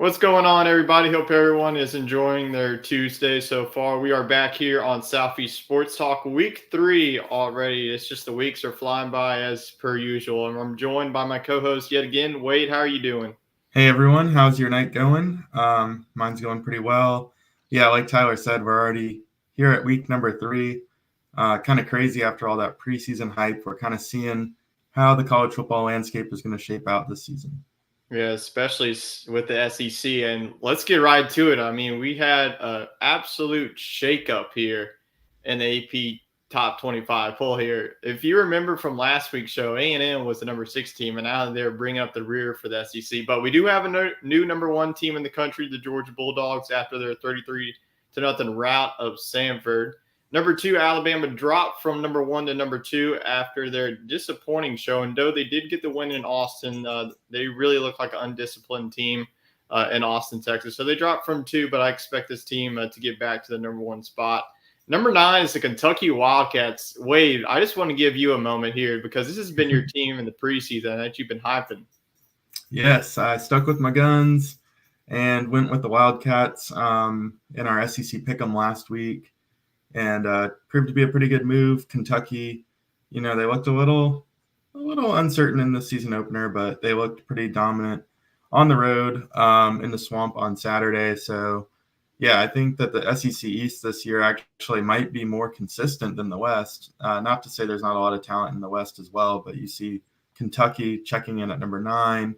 What's going on, everybody? Hope everyone is enjoying their Tuesday so far. We are back here on Southeast Sports Talk, week 3 already. It's just the weeks are flying by as per usual. And I'm joined by my co-host yet again. Wade, how are you doing? Hey everyone, how's your night going? Mine's going pretty well. Yeah, like Tyler said, we're already here at week number 3. Kind of crazy after all that preseason hype. We're kind of seeing how the college football landscape is going to shape out this season. Yeah, especially with the SEC. And let's get right to it. I mean, we had an absolute shakeup here in the AP top 25 poll here. If you remember from last week's show, A&M was the number 6 team, and now they're bringing up the rear for the SEC. But we do have a new number 1 team in the country, the Georgia Bulldogs, after their 33-0 rout of Samford. Number 2, Alabama dropped from number 1 to number 2 after their disappointing showing. Though they did get the win in Austin, they really look like an undisciplined team in Austin, Texas. So they dropped from 2, but I expect this team to get back to the number 1 spot. Number 9 is the Kentucky Wildcats. Wade, I just want to give you a moment here because this has been your team in the preseason that you've been hyping. Yes, I stuck with my guns and went with the Wildcats in our SEC Pick'em last week. And proved to be a pretty good move. Kentucky, they looked a little uncertain in the season opener, but they looked pretty dominant on the road in the Swamp on Saturday. So, yeah, I think that the SEC East this year actually might be more consistent than the West. Not to say there's not a lot of talent in the West as well, but you see Kentucky checking in at number 9,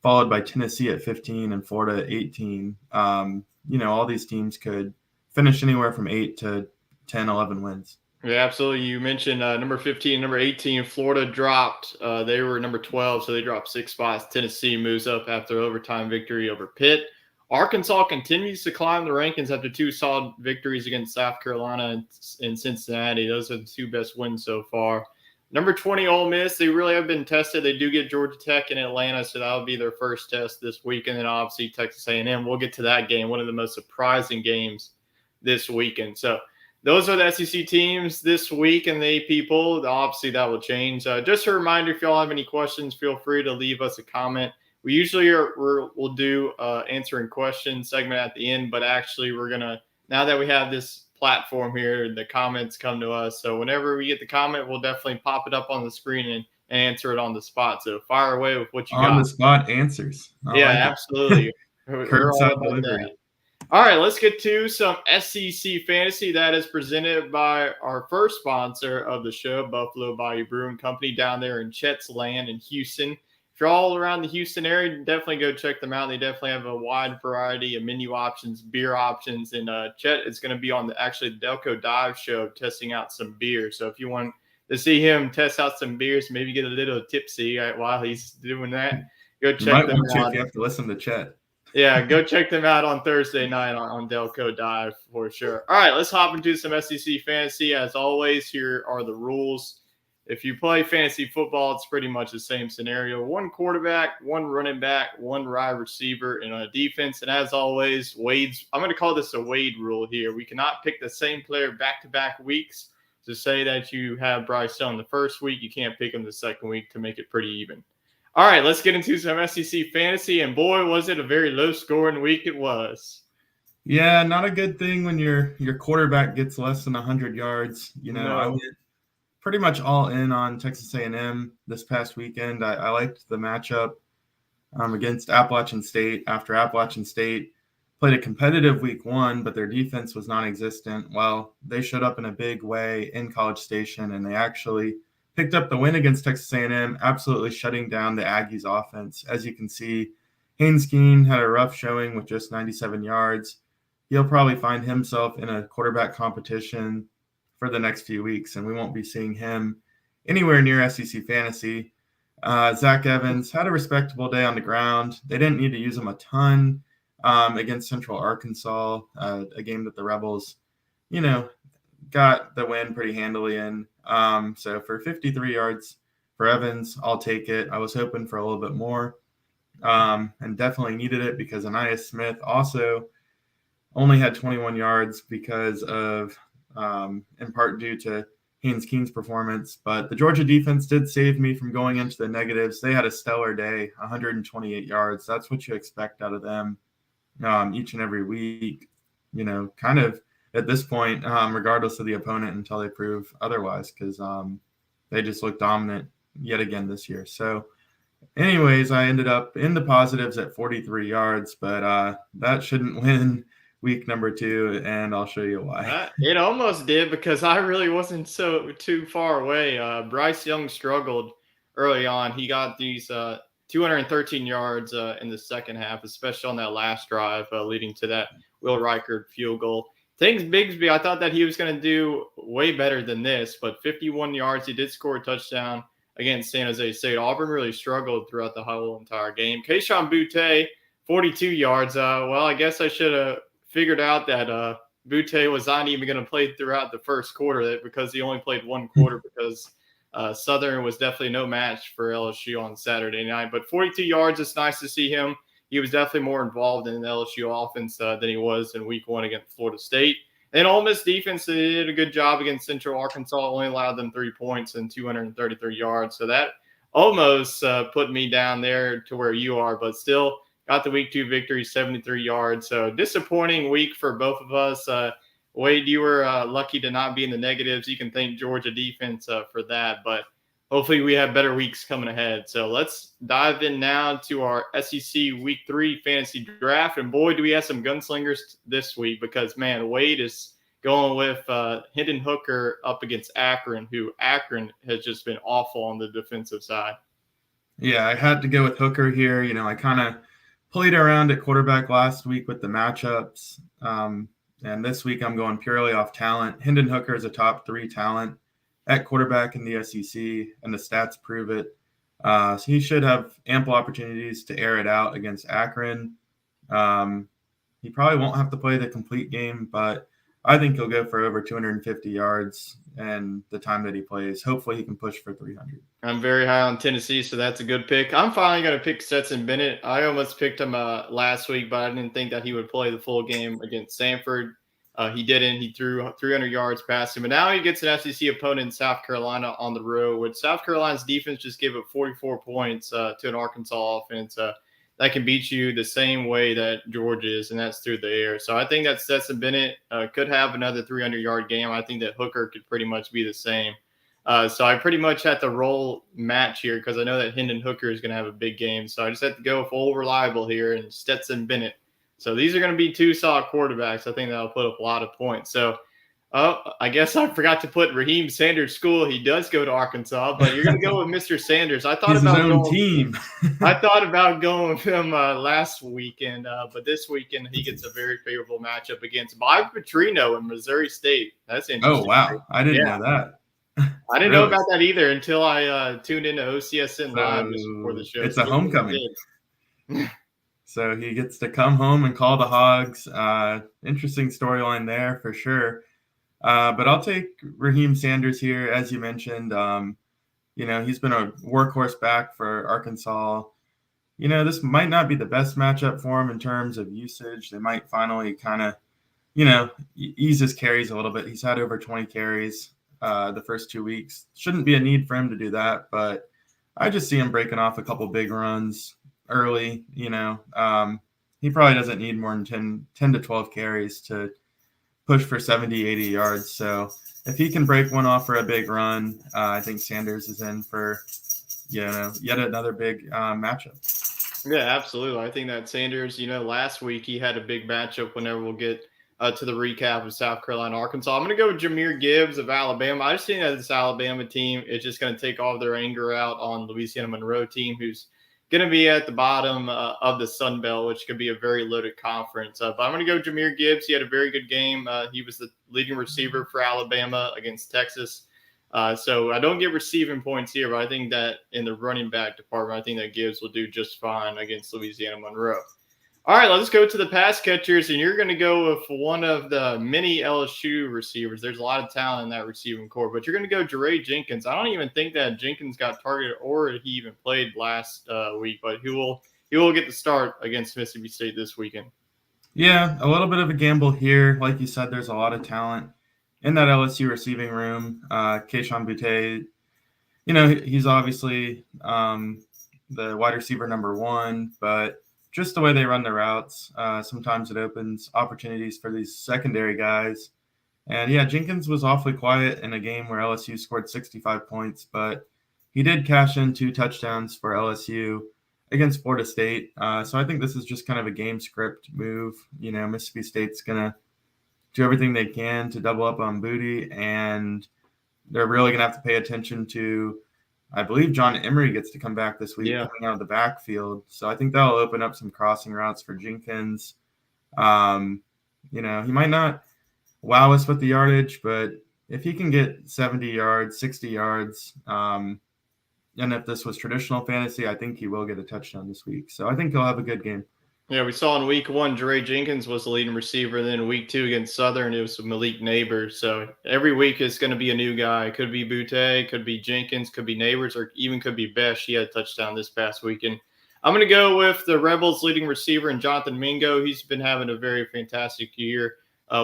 followed by Tennessee at 15 and Florida at 18. All these teams could finish anywhere from 8 to 10, 11 wins. Yeah, absolutely. You mentioned number 15, number 18, Florida dropped. They were number 12, so they dropped 6 spots. Tennessee moves up after overtime victory over Pitt. Arkansas continues to climb the rankings after 2 solid victories against South Carolina and Cincinnati. Those are the 2 best wins so far. Number 20, Ole Miss. They really have been tested. They do get Georgia Tech in Atlanta, so that'll be their first test this week. And then obviously Texas A&M. We'll get to that game, one of the most surprising games this weekend. So those are the SEC teams this week and the AP poll. Obviously, that will change. Just a reminder, if y'all have any questions, feel free to leave us a comment. We usually we'll do answering questions segment at the end, but actually we're going to, now that we have this platform here, the comments come to us. So whenever we get the comment, we'll definitely pop it up on the screen and answer it on the spot. So fire away with what you got. On the spot answers. Yeah, absolutely. We're all about delivery. that. All right, let's get to some SEC fantasy that is presented by our first sponsor of the show, Buffalo Bayou Brewing Company, down there in Chet's Land in Houston. If you're all around the Houston area, definitely go check them out. They definitely have a wide variety of menu options, beer options, and Chet is going to be on the Delco Dive show testing out some beer. So if you want to see him test out some beers, maybe get a little tipsy while he's doing that, go check them out. You have to listen to Chet. Yeah, go check them out on Thursday night on Delco Dive for sure. All right, let's hop into some SEC fantasy. As always, here are the rules. If you play fantasy football, it's pretty much the same scenario. 1 quarterback, 1 running back, 1 wide receiver, and a defense. And as always, I'm going to call this a Wade rule here. We cannot pick the same player back-to-back weeks. To say that you have Bryce Young the first week, you can't pick him the second week to make it pretty even. All right, let's get into some SEC fantasy, and boy, was it a very low-scoring week it was. Yeah, not a good thing when your quarterback gets less than 100 yards. No. I went pretty much all in on Texas A&M this past weekend. I liked the matchup against Appalachian State after Appalachian State played a competitive week 1, but their defense was non-existent. Well, they showed up in a big way in College Station, and they actually picked up the win against Texas A&M, absolutely shutting down the Aggies offense. As you can see, Haynes Keen had a rough showing with just 97 yards. He'll probably find himself in a quarterback competition for the next few weeks, and we won't be seeing him anywhere near SEC fantasy. Zach Evans had a respectable day on the ground. They didn't need to use him a ton against Central Arkansas, a game that the Rebels, got the win pretty handily in. So for 53 yards for Evans, I'll take it. I was hoping for a little bit more and definitely needed it because Anais Smith also only had 21 yards because of, in part due to Haynes Keen's performance. But the Georgia defense did save me from going into the negatives. They had a stellar day, 128 yards. That's what you expect out of them. each and every week, kind of at this point, regardless of the opponent until they prove otherwise, because they just look dominant yet again this year. So anyways, I ended up in the positives at 43 yards, but that shouldn't win week number 2, and I'll show you why. It almost did because I really wasn't so too far away. Bryce Young struggled early on. He got these 213 yards in the second half, especially on that last drive leading to that Will Reichard field goal. Thanks, Bigsby. I thought that he was going to do way better than this, but 51 yards. He did score a touchdown against San Jose State. Auburn really struggled throughout the whole entire game. Kayshon Boutte, 42 yards. Well, I guess I should have figured out that Boutte was not even going to play throughout the first quarter because he only played one quarter because Southern was definitely no match for LSU on Saturday night. But 42 yards, it's nice to see him. He was definitely more involved in the LSU offense than he was in week 1 against Florida State. And Ole Miss defense did a good job against Central Arkansas, only allowed them 3 points and 233 yards. So that almost put me down there to where you are, but still got the week 2 victory, 73 yards. So disappointing week for both of us. Wade, you were lucky to not be in the negatives. You can thank Georgia defense for that, but hopefully we have better weeks coming ahead. So let's dive in now to our SEC Week 3 fantasy draft. And boy, do we have some gunslingers this week because, man, Wade is going with Hendon Hooker up against Akron, who Akron has just been awful on the defensive side. Yeah, I had to go with Hooker here. I kind of played around at quarterback last week with the matchups. And this week I'm going purely off talent. Hendon Hooker is a top 3 talent at quarterback in the SEC, and the stats prove it. So he should have ample opportunities to air it out against Akron. He probably won't have to play the complete game, but I think he'll go for over 250 yards and the time that he plays. Hopefully he can push for 300. I'm very high on Tennessee, so that's a good pick. I'm finally going to pick Stetson Bennett. I almost picked him last week, but I didn't think that he would play the full game against Samford. He didn't. He threw 300 yards past him. But now he gets an SEC opponent in South Carolina on the road, which South Carolina's defense just gave up 44 points to an Arkansas offense that can beat you the same way that Georgia is, and that's through the air. So I think that Stetson Bennett could have another 300-yard game. I think that Hooker could pretty much be the same. So I pretty much had to roll match here because I know that Hendon Hooker is going to have a big game. So I just had to go full reliable here and Stetson Bennett. So these are going to be 2 solid quarterbacks. I think that'll put up a lot of points. So I guess I forgot to put Raheem Sanders' school. He does go to Arkansas, but you're going to go with Mr. Sanders. I thought He's about his own team. I thought about going with him last weekend, but this weekend he gets a very favorable matchup against Bobby Petrino in Missouri State. That's interesting. Oh, wow. I didn't know that. I didn't know about that either until I tuned into OCSN Live just before the show. It's a homecoming. So he gets to come home and call the Hogs. Interesting storyline there for sure. But I'll take Raheem Sanders here, as you mentioned. He's been a workhorse back for Arkansas. This might not be the best matchup for him in terms of usage. They might finally kind of, ease his carries a little bit. He's had over 20 carries the first 2 weeks. Shouldn't be a need for him to do that, but I just see him breaking off a couple big runs early. He probably doesn't need more than 10 to 12 carries to push for 70, 80 yards. So if he can break one off for a big run, I think Sanders is in for, yet another big matchup. Yeah, absolutely. I think that Sanders, last week he had a big matchup whenever we'll get to the recap of South Carolina, Arkansas. I'm going to go with Jahmyr Gibbs of Alabama. I just think that this Alabama team is just going to take all of their anger out on Louisiana Monroe team, who's going to be at the bottom of the Sun Belt, which could be a very loaded conference. But I'm going to go Jahmyr Gibbs. He had a very good game. He was the leading receiver for Alabama against Texas. So I don't get receiving points here, but I think that in the running back department, I think that Gibbs will do just fine against Louisiana Monroe. All right, let's go to the pass catchers, and you're going to go with one of the many LSU receivers. There's a lot of talent in that receiving core, but you're going to go Jeray Jenkins. I don't even think that Jenkins got targeted or he even played last week, but he will get the start against Mississippi State this weekend. Yeah, a little bit of a gamble here. Like you said, there's a lot of talent in that LSU receiving room. Kayshon Boutte, he's obviously the wide receiver number 1, but just the way they run the routes. Sometimes it opens opportunities for these secondary guys. And yeah, Jenkins was awfully quiet in a game where LSU scored 65 points, but he did cash in 2 touchdowns for LSU against Florida State. So I think this is just kind of a game script move. Mississippi State's going to do everything they can to double up on Booty, and they're really going to have to pay attention to, I believe John Emery gets to come back this week coming out of the backfield. So I think that'll open up some crossing routes for Jenkins. He might not wow us with the yardage, but if he can get 70 yards, 60 yards, and if this was traditional fantasy, I think he will get a touchdown this week. So I think he'll have a good game. Yeah, we saw in week 1, Dre Jenkins was the leading receiver. Then week 2 against Southern, it was Malik Neighbors. So every week is going to be a new guy. It could be Butte, could be Jenkins, could be Neighbors, or even could be Besh. He had a touchdown this past weekend. I'm going to go with the Rebels leading receiver and Jonathan Mingo. He's been having a very fantastic year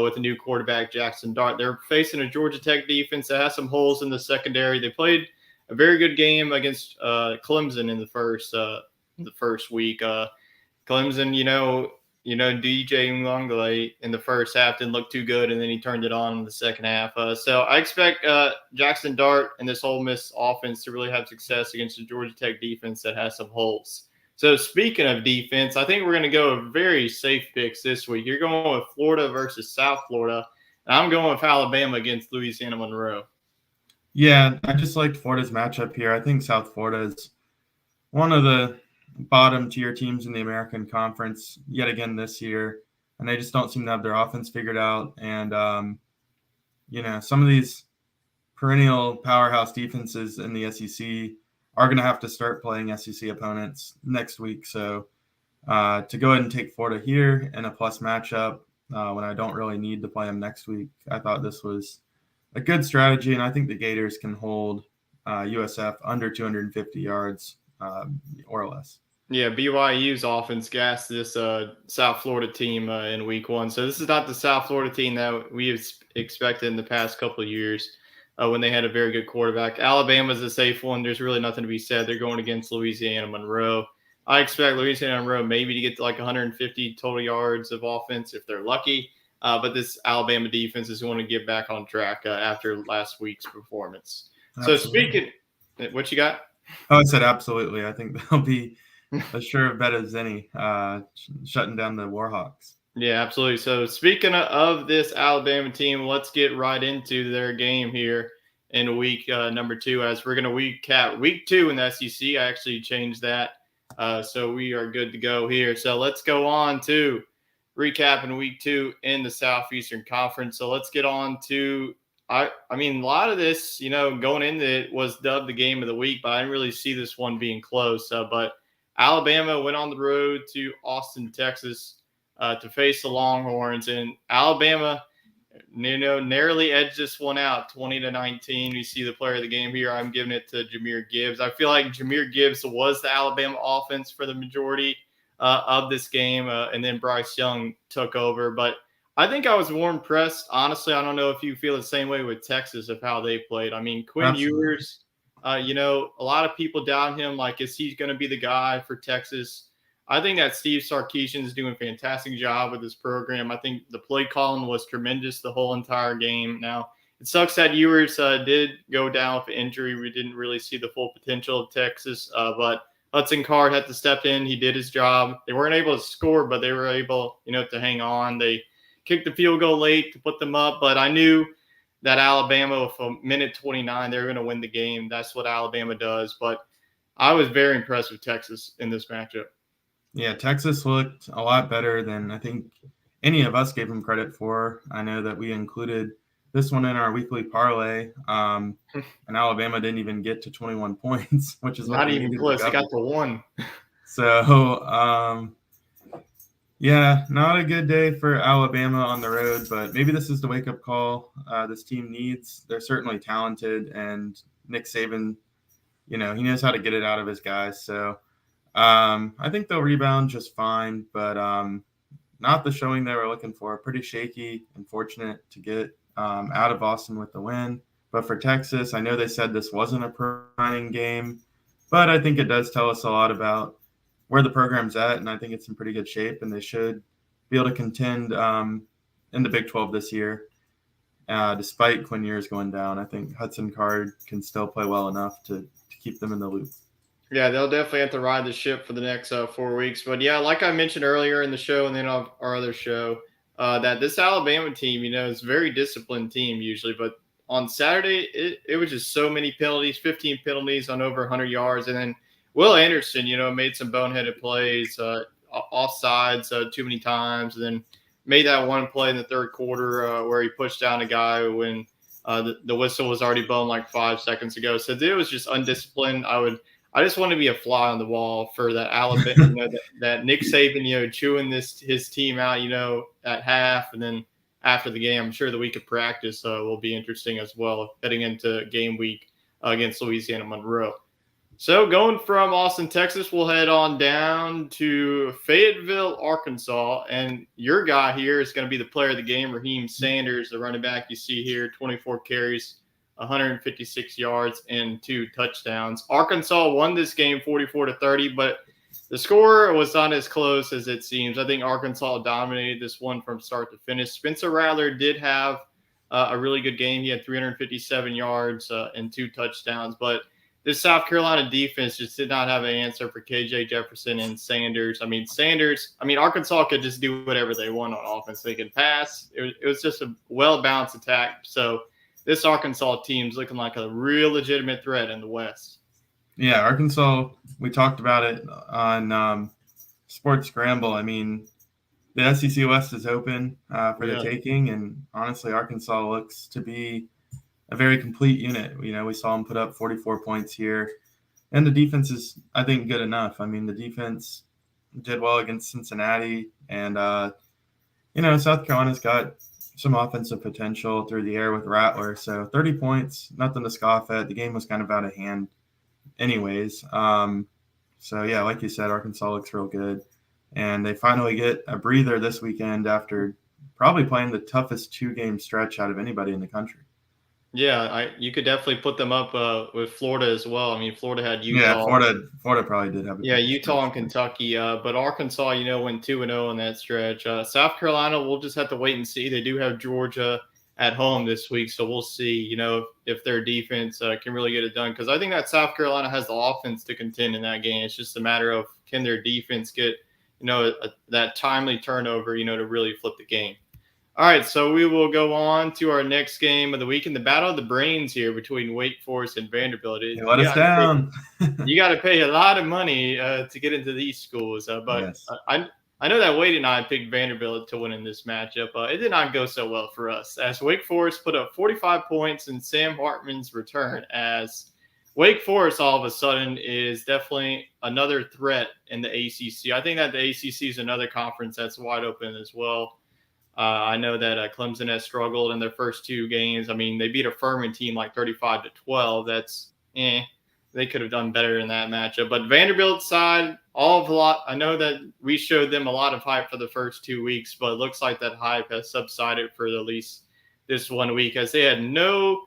with a new quarterback, Jackson Dart. They're facing a Georgia Tech defense that has some holes in the secondary. They played a very good game against Clemson in the first week. Clemson, DJ Uiagalelei in the first half didn't look too good, and then he turned it on in the second half. So I expect Jackson Dart and this Ole Miss offense to really have success against the Georgia Tech defense that has some holes. So speaking of defense, I think we're going to go with very safe picks this week. You're going with Florida versus South Florida, and I'm going with Alabama against Louisiana Monroe. Yeah, I just liked Florida's matchup here. I think South Florida is one of the bottom tier teams in the American Conference yet again this year, and they just don't seem to have their offense figured out. And some of these perennial powerhouse defenses in the SEC are going to have to start playing SEC opponents next week. So to go ahead and take Florida here in a plus matchup when I don't really need to play them next week, I thought this was a good strategy, and I think the Gators can hold USF under 250 yards or less. Yeah, BYU's offense gassed this South Florida team in week 1. So this is not the South Florida team that we have expected in the past couple of years when they had a very good quarterback. Alabama's a safe one. There's really nothing to be said. They're going against Louisiana Monroe. I expect Louisiana Monroe maybe to get to like 150 total yards of offense if they're lucky. But this Alabama defense is going to get back on track after last week's performance. Absolutely. So speaking – what you got? Oh, I said absolutely. I think they'll be – as sure of bet as any, shutting down the Warhawks. Yeah, absolutely. So speaking of this Alabama team, let's get right into their game here in week number 2, as we're going to recap week 2 in the SEC. I actually changed that, so we are good to go here. So let's go on to recapping week 2 in the Southeastern Conference. So let's get on to I mean, a lot of this, going into it was dubbed the game of the week, but I didn't really see this one being close. But Alabama went on the road to Austin, Texas, to face the Longhorns, and Alabama, narrowly edged this one out, 20-19. You see the player of the game here. I'm giving it to Jahmyr Gibbs. I feel like Jahmyr Gibbs was the Alabama offense for the majority of this game, and then Bryce Young took over. But I think I was more impressed. Honestly, I don't know if you feel the same way with Texas of how they played. I mean, Quinn Ewers. A lot of people doubt him. Like, is he going to be the guy for Texas? I think that Steve Sarkisian is doing a fantastic job with this program. I think the play calling was tremendous the whole entire game. Now, it sucks that Ewers did go down with injury. We didn't really see the full potential of Texas, but Hudson Card had to step in. He did his job. They weren't able to score, but they were able, to hang on. They kicked the field goal late to put them up, but I knew that Alabama, with a minute 29, they're going to win the game. That's what Alabama does. But I was very impressed with Texas in this matchup. Yeah, Texas looked a lot better than I think any of us gave them credit for. I know that we included this one in our weekly parlay, and Alabama didn't even get to 21 points, which is not even close. They got to 1. So, yeah, not a good day for Alabama on the road, but maybe this is the wake-up call this team needs. They're certainly talented, and Nick Saban, he knows how to get it out of his guys. So I think they'll rebound just fine, but not the showing they were looking for. Pretty shaky and fortunate to get out of Austin with the win. But for Texas, I know they said this wasn't a prime game, but I think it does tell us a lot about where the program's at, and I think it's in pretty good shape, and they should be able to contend in the Big 12 this year. Despite Quinn Ewers going down, I think Hudson Card can still play well enough to keep them in the loop. Yeah, they'll definitely have to ride the ship for the next 4 weeks. But yeah, like I mentioned earlier in the show and then on our other show, that this Alabama team, is a very disciplined team usually. But on Saturday, it was just so many penalties, 15 penalties on over 100 yards. And then Will Anderson, made some boneheaded plays, offsides too many times. And then made that one play in the third quarter where he pushed down a guy when the whistle was already blown like 5 seconds ago. So it was just undisciplined. I just want to be a fly on the wall for that Alabama, that Nick Saban, chewing his team out, at half, and then after the game, I'm sure the week of practice will be interesting as well, heading into game week against Louisiana Monroe. So going from Austin, Texas, we'll head on down to Fayetteville, Arkansas, and your guy here is going to be the player of the game, Raheem Sanders, the running back you see here, 24 carries. 156 yards and 2 touchdowns. Arkansas won this game 44-30, but the score was not as close as it seems. I think Arkansas dominated this one from start to finish. Spencer Rattler did have a really good game. He had 357 yards and 2 touchdowns, but this South Carolina defense just did not have an answer for KJ Jefferson and Sanders. Arkansas could just do whatever they want on offense. They could pass. It was just a well-balanced attack. So this Arkansas team's looking like a real legitimate threat in the West. Yeah, Arkansas, we talked about it on Sports Scramble. The SEC West is open for the taking, and honestly, Arkansas looks to be a very complete unit. We saw them put up 44 points here, and the defense is, I think, good enough. The defense did well against Cincinnati, and, South Carolina's got some offensive potential through the air with Rattler. So 30 points, nothing to scoff at. The game was kind of out of hand anyways. So, yeah, like you said, Arkansas looks real good. And they finally get a breather this weekend after probably playing the toughest 2-game stretch out of anybody in the country. Yeah, you could definitely put them up with Florida as well. Florida had Utah. Yeah, Florida probably did have Utah and Kentucky. But Arkansas, went 2-0 in that stretch. South Carolina, we'll just have to wait and see. They do have Georgia at home this week, so we'll see, if their defense can really get it done. Because I think that South Carolina has the offense to contend in that game. It's just a matter of can their defense get, that timely turnover, to really flip the game. All right, so we will go on to our next game of the week in the Battle of the Brains here between Wake Forest and Vanderbilt. Let us down. You got to pay a lot of money to get into these schools. But yes. I know that Wade and I picked Vanderbilt to win in this matchup. It did not go so well for us as Wake Forest put up 45 points in Sam Hartman's return, as Wake Forest all of a sudden is definitely another threat in the ACC. I think that the ACC is another conference that's wide open as well. I know that Clemson has struggled in their first 2 games. They beat a Furman team like 35-12. That's they could have done better in that matchup. But Vanderbilt's side, I know that we showed them a lot of hype for the first 2 weeks, but it looks like that hype has subsided for at least this 1 week, as they had no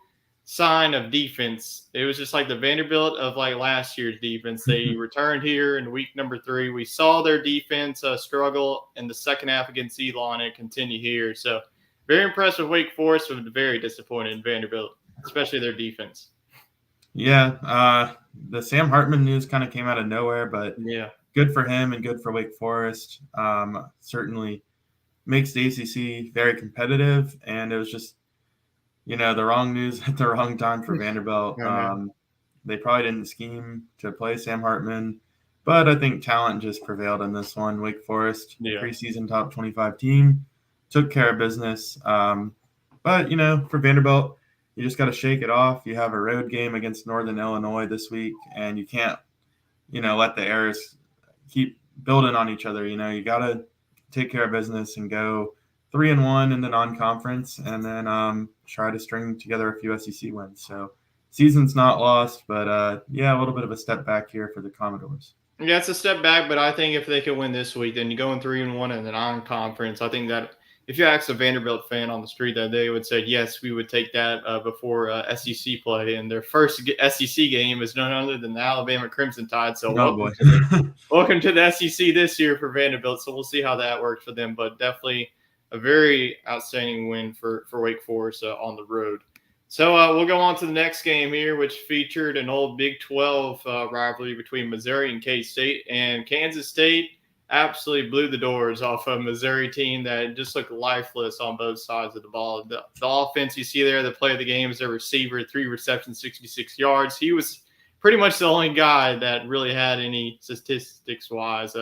sign of defense. It was just like the Vanderbilt of like last year's defense. They returned here in week number 3. We saw their defense struggle in the second half against Elon and continue here. So very impressed with Wake Forest, but very disappointed in Vanderbilt, especially their defense. Yeah, the Sam Hartman news kind of came out of nowhere, but yeah, good for him and good for Wake Forest. Certainly makes the ACC very competitive, and it was just the wrong news at the wrong time for Vanderbilt. They probably didn't scheme to play Sam Hartman, but I think talent just prevailed in this one. Wake Forest, preseason top 25 team, took care of business. But, for Vanderbilt, you just got to shake it off. You have a road game against Northern Illinois this week, and you can't, let the errors keep building on each other. You got to take care of business and go 3-1 in the non-conference, and then try to string together a few SEC wins. So season's not lost, but a little bit of a step back here for the Commodores. Yeah, it's a step back, but I think if they could win this week, then you go in 3-1 in the non-conference. I think that if you ask a Vanderbilt fan on the street that they would say, yes, we would take that before SEC play. And their first SEC game is none other than the Alabama Crimson Tide. So Oh boy. welcome to the SEC this year for Vanderbilt. So we'll see how that works for them. But definitely a very outstanding win for Wake Forest on the road. So we'll go on to the next game here, which featured an old Big 12 rivalry between Missouri and K-State. And Kansas State absolutely blew the doors off a Missouri team that just looked lifeless on both sides of the ball. The offense you see there, the play of the game, is their receiver, 3 receptions, 66 yards. He was pretty much the only guy that really had any statistics-wise.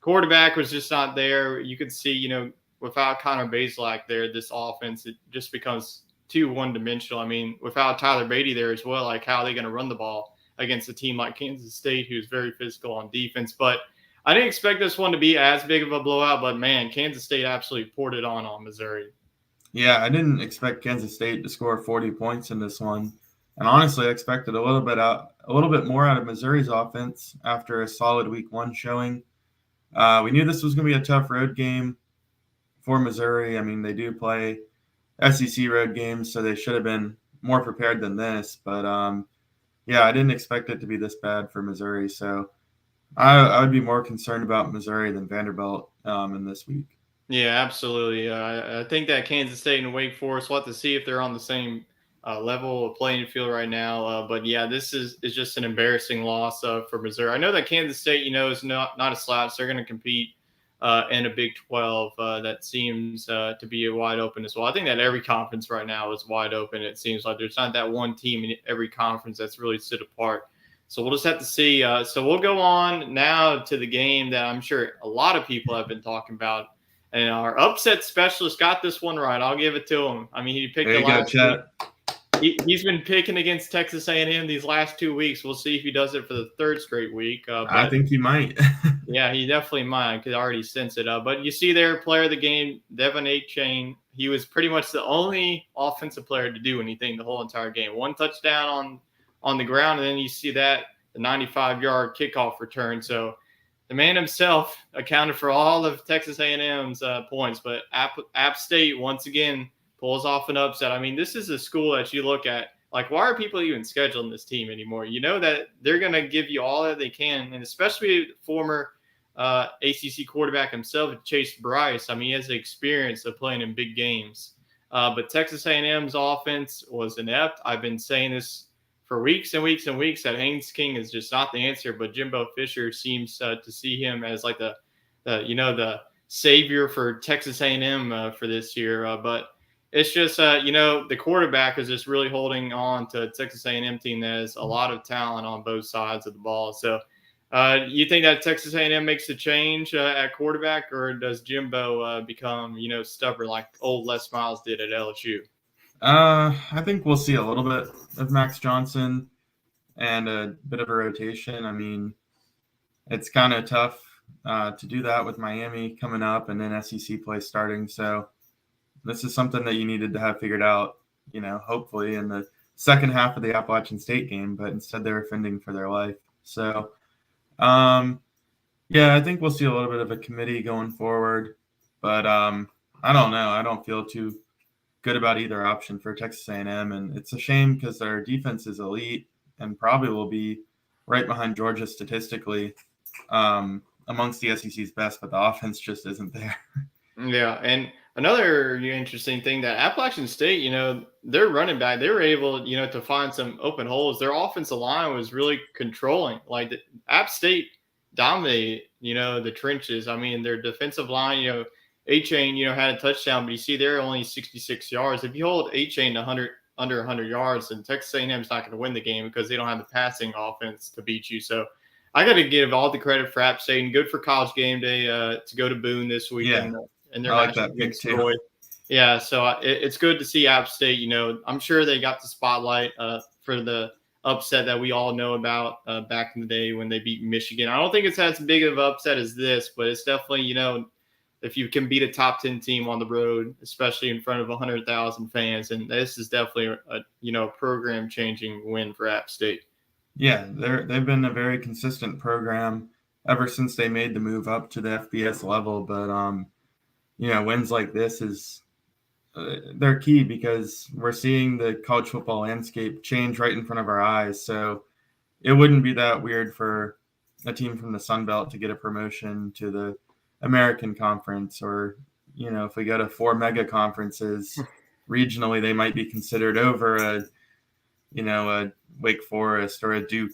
Quarterback was just not there. You could see, without Connor Bazelak there, this offense, it just becomes too one-dimensional. I mean, without Tyler Beatty there as well, like how are they going to run the ball against a team like Kansas State who's very physical on defense? But I didn't expect this one to be as big of a blowout, but man, Kansas State absolutely poured it on Missouri. Yeah, I didn't expect Kansas State to score 40 points in this one. And honestly, I expected a little bit more out of Missouri's offense after a solid week 1 showing. We knew this was going to be a tough road game for Missouri. I mean, they do play SEC road games, so they should have been more prepared than this. But yeah, I didn't expect it to be this bad for Missouri. So I would be more concerned about Missouri than Vanderbilt in this week. Yeah, absolutely. I think that Kansas State and Wake Forest, we'll have to see if they're on the same level of playing field right now. But yeah, this is just an embarrassing loss for Missouri. I know that Kansas State, is not a slouch. They're going to compete in a Big 12 that seems to be wide open as well. I think that every conference right now is wide open. It seems like there's not that one team in every conference that's really stood apart. So we'll just have to see. So we'll go on now to the game that I'm sure a lot of people have been talking about. And our upset specialist got this one right. I'll give it to him. I mean, he picked the last week. He's been picking against Texas A&M these last 2 weeks. We'll see if he does it for the 3rd straight week. I think he might. Yeah, he definitely might. Could already sense it. But you see there, player of the game, Devin A-Chain. He was pretty much the only offensive player to do anything the whole entire game. 1 touchdown on the ground, and then you see that the 95-yard kickoff return. So the man himself accounted for all of Texas A&M's points, but App State once again pulls off an upset. I mean, this is a school that you look at, like, why are people even scheduling this team anymore? You know that they're going to give you all that they can, and especially former ACC quarterback himself, Chase Bryce. I mean, he has the experience of playing in big games. But Texas A&M's offense was inept. I've been saying this for weeks and weeks and weeks that Haynes King is just not the answer, but Jimbo Fisher seems to see him as like the savior for Texas A&M for this year. But it's just the quarterback is just really holding on to a Texas A&M team that has a lot of talent on both sides of the ball. So you think that Texas A&M makes a change at quarterback, or does Jimbo become stubborn like old Les Miles did at LSU? I think we'll see a little bit of Max Johnson and a bit of a rotation. I mean, it's kind of tough to do that with Miami coming up and then SEC play starting. So this is something that you needed to have figured out, hopefully in the second half of the Appalachian State game, but instead they were fending for their life. So, yeah, I think we'll see a little bit of a committee going forward, but I don't know. I don't feel too good about either option for Texas A&M, and it's a shame because their defense is elite and probably will be right behind Georgia statistically amongst the SEC's best, but the offense just isn't there. Yeah, and another interesting thing that Appalachian State, their running back, they were able, to find some open holes. Their offensive line was really controlling. Like the App State dominated, the trenches. I mean, their defensive line, A-Chain, had a touchdown, but you see they're only 66 yards. If you hold A-Chain to under 100 yards, then Texas A&M is not going to win the game because they don't have the passing offense to beat you. So I got to give all the credit for App State, and good for College Game Day to go to Boone this weekend. Yeah, and their I like that pick too. Yeah, so it's good to see App State. I'm sure they got the spotlight for the upset that we all know about back in the day when they beat Michigan. I don't think it's as big of an upset as this, but it's definitely, if you can beat a top 10 team on the road, especially in front of 100,000 fans, and this is definitely a program changing win for App State. Yeah, they've been a very consistent program ever since they made the move up to the FBS level. But wins like this they're key because we're seeing the college football landscape change right in front of our eyes. So it wouldn't be that weird for a team from the Sun Belt to get a promotion to the American Conference, or if we go to 4 mega conferences regionally, they might be considered over a Wake Forest or a Duke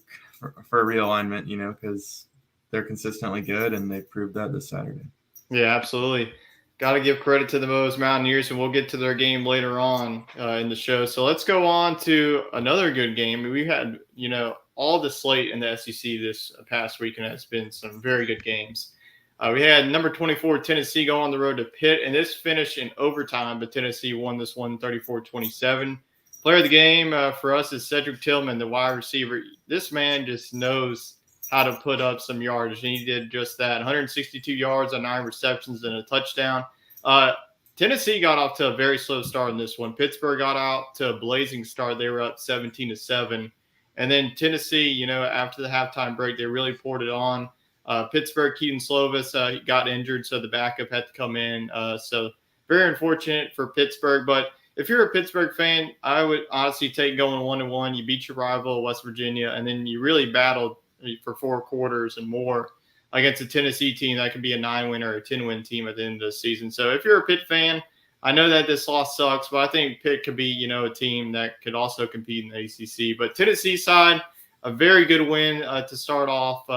for realignment, because they're consistently good, and they proved that this Saturday. Yeah, absolutely. Got to give credit to the Moe's Mountaineers, and we'll get to their game later on in the show. So let's go on to another good game. We had, all the slate in the SEC this past weekend has been some very good games. We had number 24 Tennessee go on the road to Pitt, and this finished in overtime, but Tennessee won this one 34-27. Player of the game for us is Cedric Tillman, the wide receiver. This man just knows how to put up some yardage, and he did just that. 162 yards on 9 receptions and a touchdown. Tennessee got off to a very slow start in this one. Pittsburgh got out to a blazing start. They were up 17-7. And then Tennessee, after the halftime break, they really poured it on. Pittsburgh, Keaton Slovis got injured, so the backup had to come in. So very unfortunate for Pittsburgh. But if you're a Pittsburgh fan, I would honestly take going 1-1. You beat your rival, West Virginia, and then you really battled for 4 quarters and more against a Tennessee team that could be a 9-win or a 10-win team at the end of the season. So if you're a Pitt fan, I know that this loss sucks, but I think Pitt could be, a team that could also compete in the ACC. But Tennessee side, a very good win to start off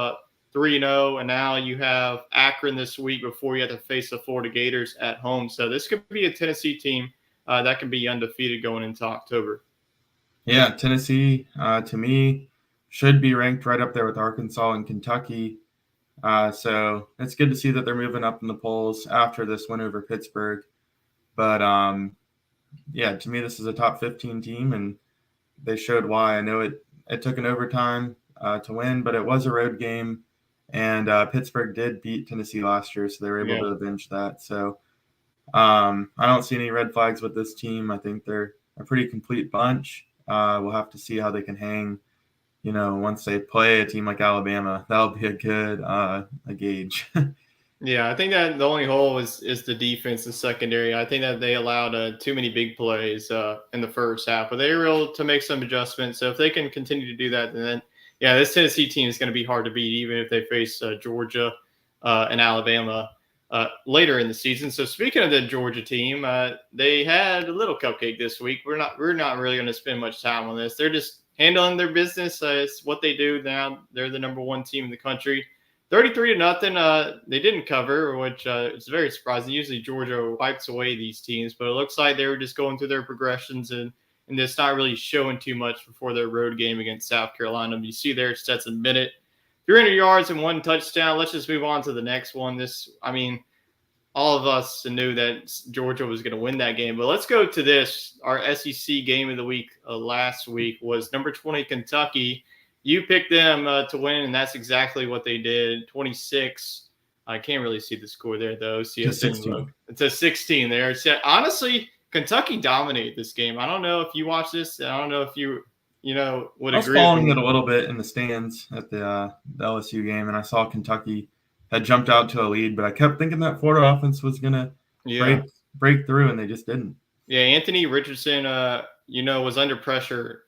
3-0, and now you have Akron this week before you have to face the Florida Gators at home. So this could be a Tennessee team that can be undefeated going into October. Yeah, Tennessee, to me, should be ranked right up there with Arkansas and Kentucky. So it's good to see that they're moving up in the polls after this win over Pittsburgh. But, to me, this is a top 15 team, and they showed why. I know it took an overtime to win, but it was a road game, and Pittsburgh did beat Tennessee last year, so they were able to avenge that. So I don't see any red flags with this team. I think they're a pretty complete bunch. We'll have to see how they can hang, once they play a team like Alabama. That'll be a good a gauge. Yeah, I think that the only hole is the defense and secondary. I think that they allowed too many big plays in the first half, but they were able to make some adjustments. So if they can continue to do that, then this Tennessee team is going to be hard to beat, even if they face Georgia and Alabama later in the season. So speaking of the Georgia team, they had a little cupcake this week. We're not really going to spend much time on this. They're just handling their business. It's what they do now. They're the number 1 team in the country. 33-0. They didn't cover, which is very surprising. Usually Georgia wipes away these teams, but it looks like they were just going through their progressions and just not really showing too much before their road game against South Carolina. You see there, Stetson Bennett, 300 yards and 1 touchdown. Let's just move on to the next one. All of us knew that Georgia was going to win that game, but let's go to this. Our SEC game of the week last week was number 20 Kentucky. You picked them to win, and that's exactly what they did. 26. I can't really see the score there, though. See, it's a 16 there. So, honestly, Kentucky dominated this game. I don't know if you watched this. I don't know if you would agree. I was following it a little bit in the stands at the LSU game, and I saw Kentucky had jumped out to a lead, but I kept thinking that Florida offense was going to break through, and they just didn't. Yeah, Anthony Richardson, was under pressure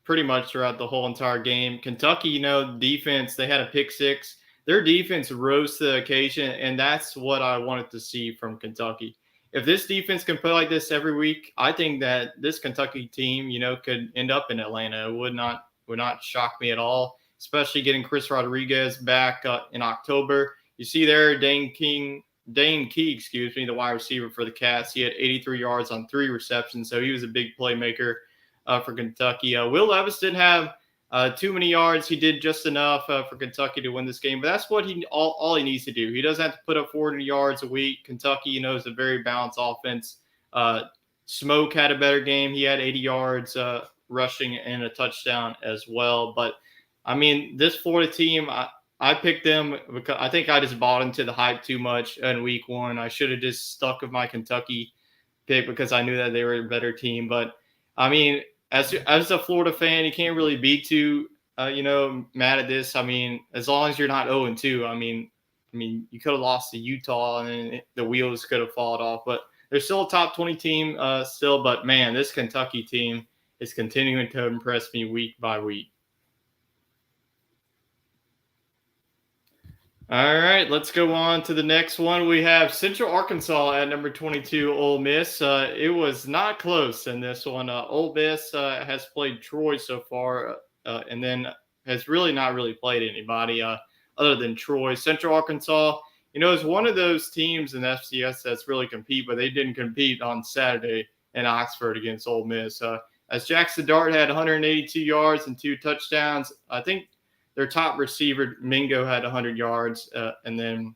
pretty much throughout the whole entire game. Kentucky, defense, they had a pick 6. Their defense rose to the occasion, and that's what I wanted to see from Kentucky. If this defense can play like this every week, I think that this Kentucky team, could end up in Atlanta. It would not shock me at all, especially getting Chris Rodriguez back in October. You see there, Dane Key, the wide receiver for the Cats. He had 83 yards on 3 receptions, so he was a big playmaker for Kentucky. Will Levis didn't have too many yards. He did just enough for Kentucky to win this game, but that's what all he needs to do. He doesn't have to put up 400 yards a week. Kentucky, is a very balanced offense. Smoke had a better game. He had 80 yards rushing and a touchdown as well. But, this Florida team, I picked them because I think I just bought into the hype too much in week 1. I should have just stuck with my Kentucky pick because I knew that they were a better team. But, as a Florida fan, you can't really be too, mad at this. As long as you're not 0-2, I mean, you could have lost to Utah and then the wheels could have fallen off. But they're still a top 20 team still. But, man, this Kentucky team is continuing to impress me week by week. All right, let's go on to the next one. We have Central Arkansas at number 22, Ole Miss. It was not close in this one. Ole Miss has played Troy so far and then has not really played anybody other than Troy. Central Arkansas, is one of those teams in FCS that's really compete, but they didn't compete on Saturday in Oxford against Ole Miss. As Jackson Dart had 182 yards and 2 touchdowns, I think their top receiver, Mingo, had 100 yards, and then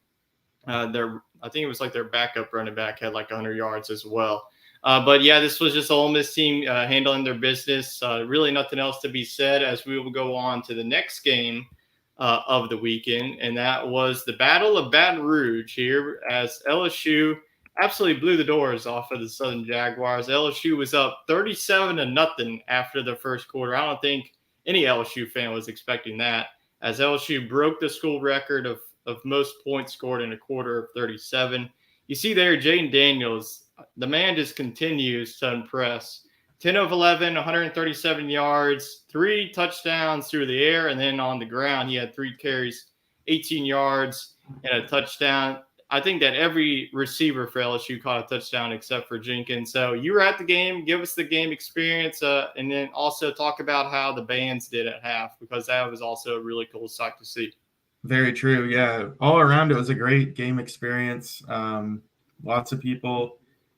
I think it was like their backup running back had like 100 yards as well. But yeah, this was just Ole Miss team handling their business. Really nothing else to be said as we will go on to the next game of the weekend, and that was the Battle of Baton Rouge here as LSU absolutely blew the doors off of the Southern Jaguars. LSU was up 37-0 after the first quarter. I don't think any LSU fan was expecting that, as LSU broke the school record of most points scored in a quarter of 37. You see there, Jaden Daniels, the man just continues to impress. 10 of 11, 137 yards, 3 touchdowns through the air, and then on the ground he had 3 carries, 18 yards, and a touchdown. I think that every receiver for LSU caught a touchdown except for Jenkins. So you were at the game. Give us the game experience, and then also talk about how the bands did at half, because that was also a really cool sight to see. Very true. Yeah, all around it was a great game experience. Lots of people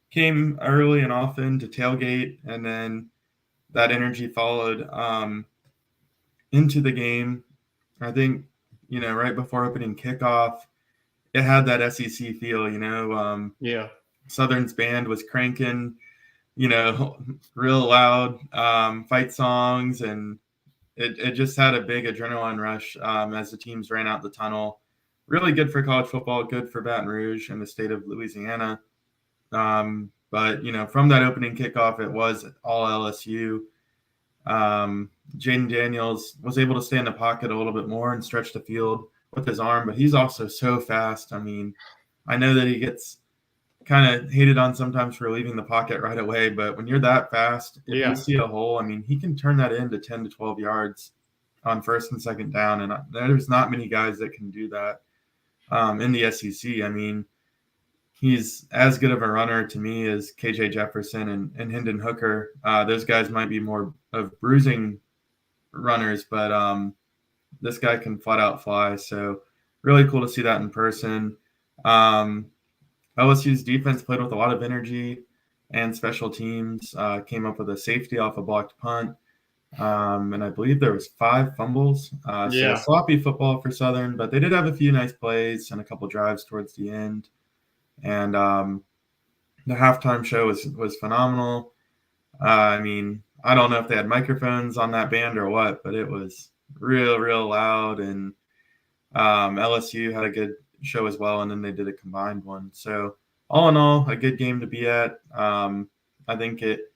came early and often to tailgate, and then that energy followed into the game. I think, right before opening kickoff, it had that SEC feel, Yeah. Southern's band was cranking, real loud fight songs, and it just had a big adrenaline rush as the teams ran out the tunnel. Really good for college football, good for Baton Rouge and the state of Louisiana. But, from that opening kickoff, it was all LSU. Jaden Daniels was able to stay in the pocket a little bit more and stretch the field with his arm, but he's also so fast. I mean, I know that he gets kind of hated on sometimes for leaving the pocket right away, but when you're that fast, if you see a hole, I mean, he can turn that into 10 to 12 yards on first and second down, and there's not many guys that can do that in the SEC. I mean, he's as good of a runner to me as KJ Jefferson and Hendon Hooker. Those guys might be more of bruising runners, but this guy can flat out fly. So really cool to see that in person. LSU's defense played with a lot of energy and special teams, came up with a safety off a blocked punt. And I believe there was 5 fumbles. So sloppy football for Southern, but they did have a few nice plays and a couple drives towards the end. And the halftime show was phenomenal. I mean, I don't know if they had microphones on that band or what, but it was real loud. And LSU had a good show as well, and then they did a combined one. So all in all, a good game to be at. I think it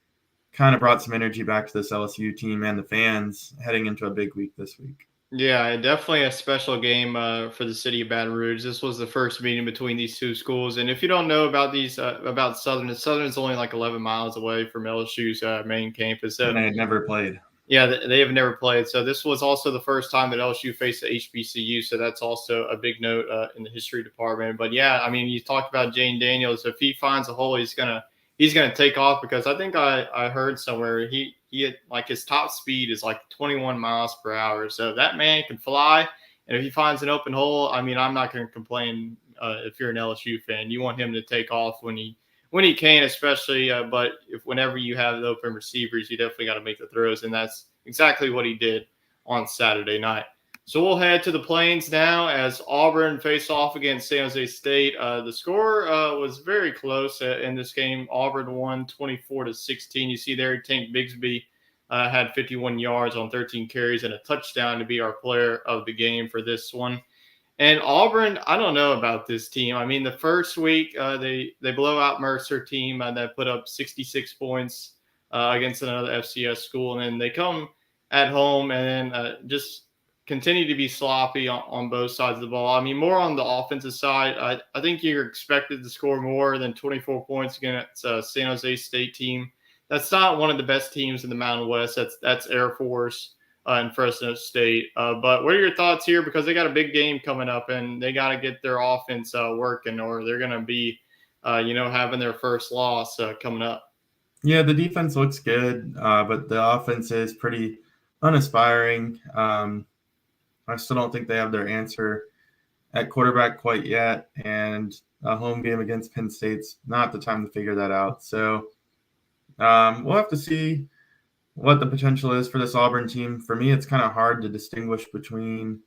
kind of brought some energy back to this LSU team and the fans heading into a big week this week. Yeah, definitely a special game for the city of Baton Rouge. This was the first meeting between these two schools. And if you don't know about about Southern's only like 11 miles away from LSU's main campus. So, and they had never played. Yeah, they have never played. So this was also the first time that LSU faced the HBCU. So that's also a big note in the history department. But yeah, I mean, you talked about Jane Daniels. If he finds a hole, he's gonna take off, because I think I heard somewhere he had, like, his top speed is like 21 miles per hour. So that man can fly. And if he finds an open hole, I mean, I'm not going to complain if you're an LSU fan. You want him to take off when he can, especially. But whenever you have the open receivers, you definitely got to make the throws. And that's exactly what he did on Saturday night. So we'll head to the Plains now as Auburn faced off against San Jose State. The score was very close in this game. Auburn won 24-16. You see there, Tank Bigsby had 51 yards on 13 carries and a touchdown to be our player of the game for this one. And Auburn, I don't know about this team. I mean, the first week they blow out Mercer team that put up 66 points against another FCS school, and then they come at home and then just continue to be sloppy on both sides of the ball. I mean, more on the offensive side. I think you're expected to score more than 24 points against San Jose State team. That's not one of the best teams in the Mountain West. That's Air Force and Fresno State. But what are your thoughts here? Because they got a big game coming up, and they got to get their offense working, or they're going to be, having their first loss coming up. Yeah, the defense looks good, but the offense is pretty unaspiring. I still don't think they have their answer at quarterback quite yet, and a home game against Penn State's not the time to figure that out. So we'll have to see what the potential is for this Auburn team. For me, it's kind of hard to distinguish between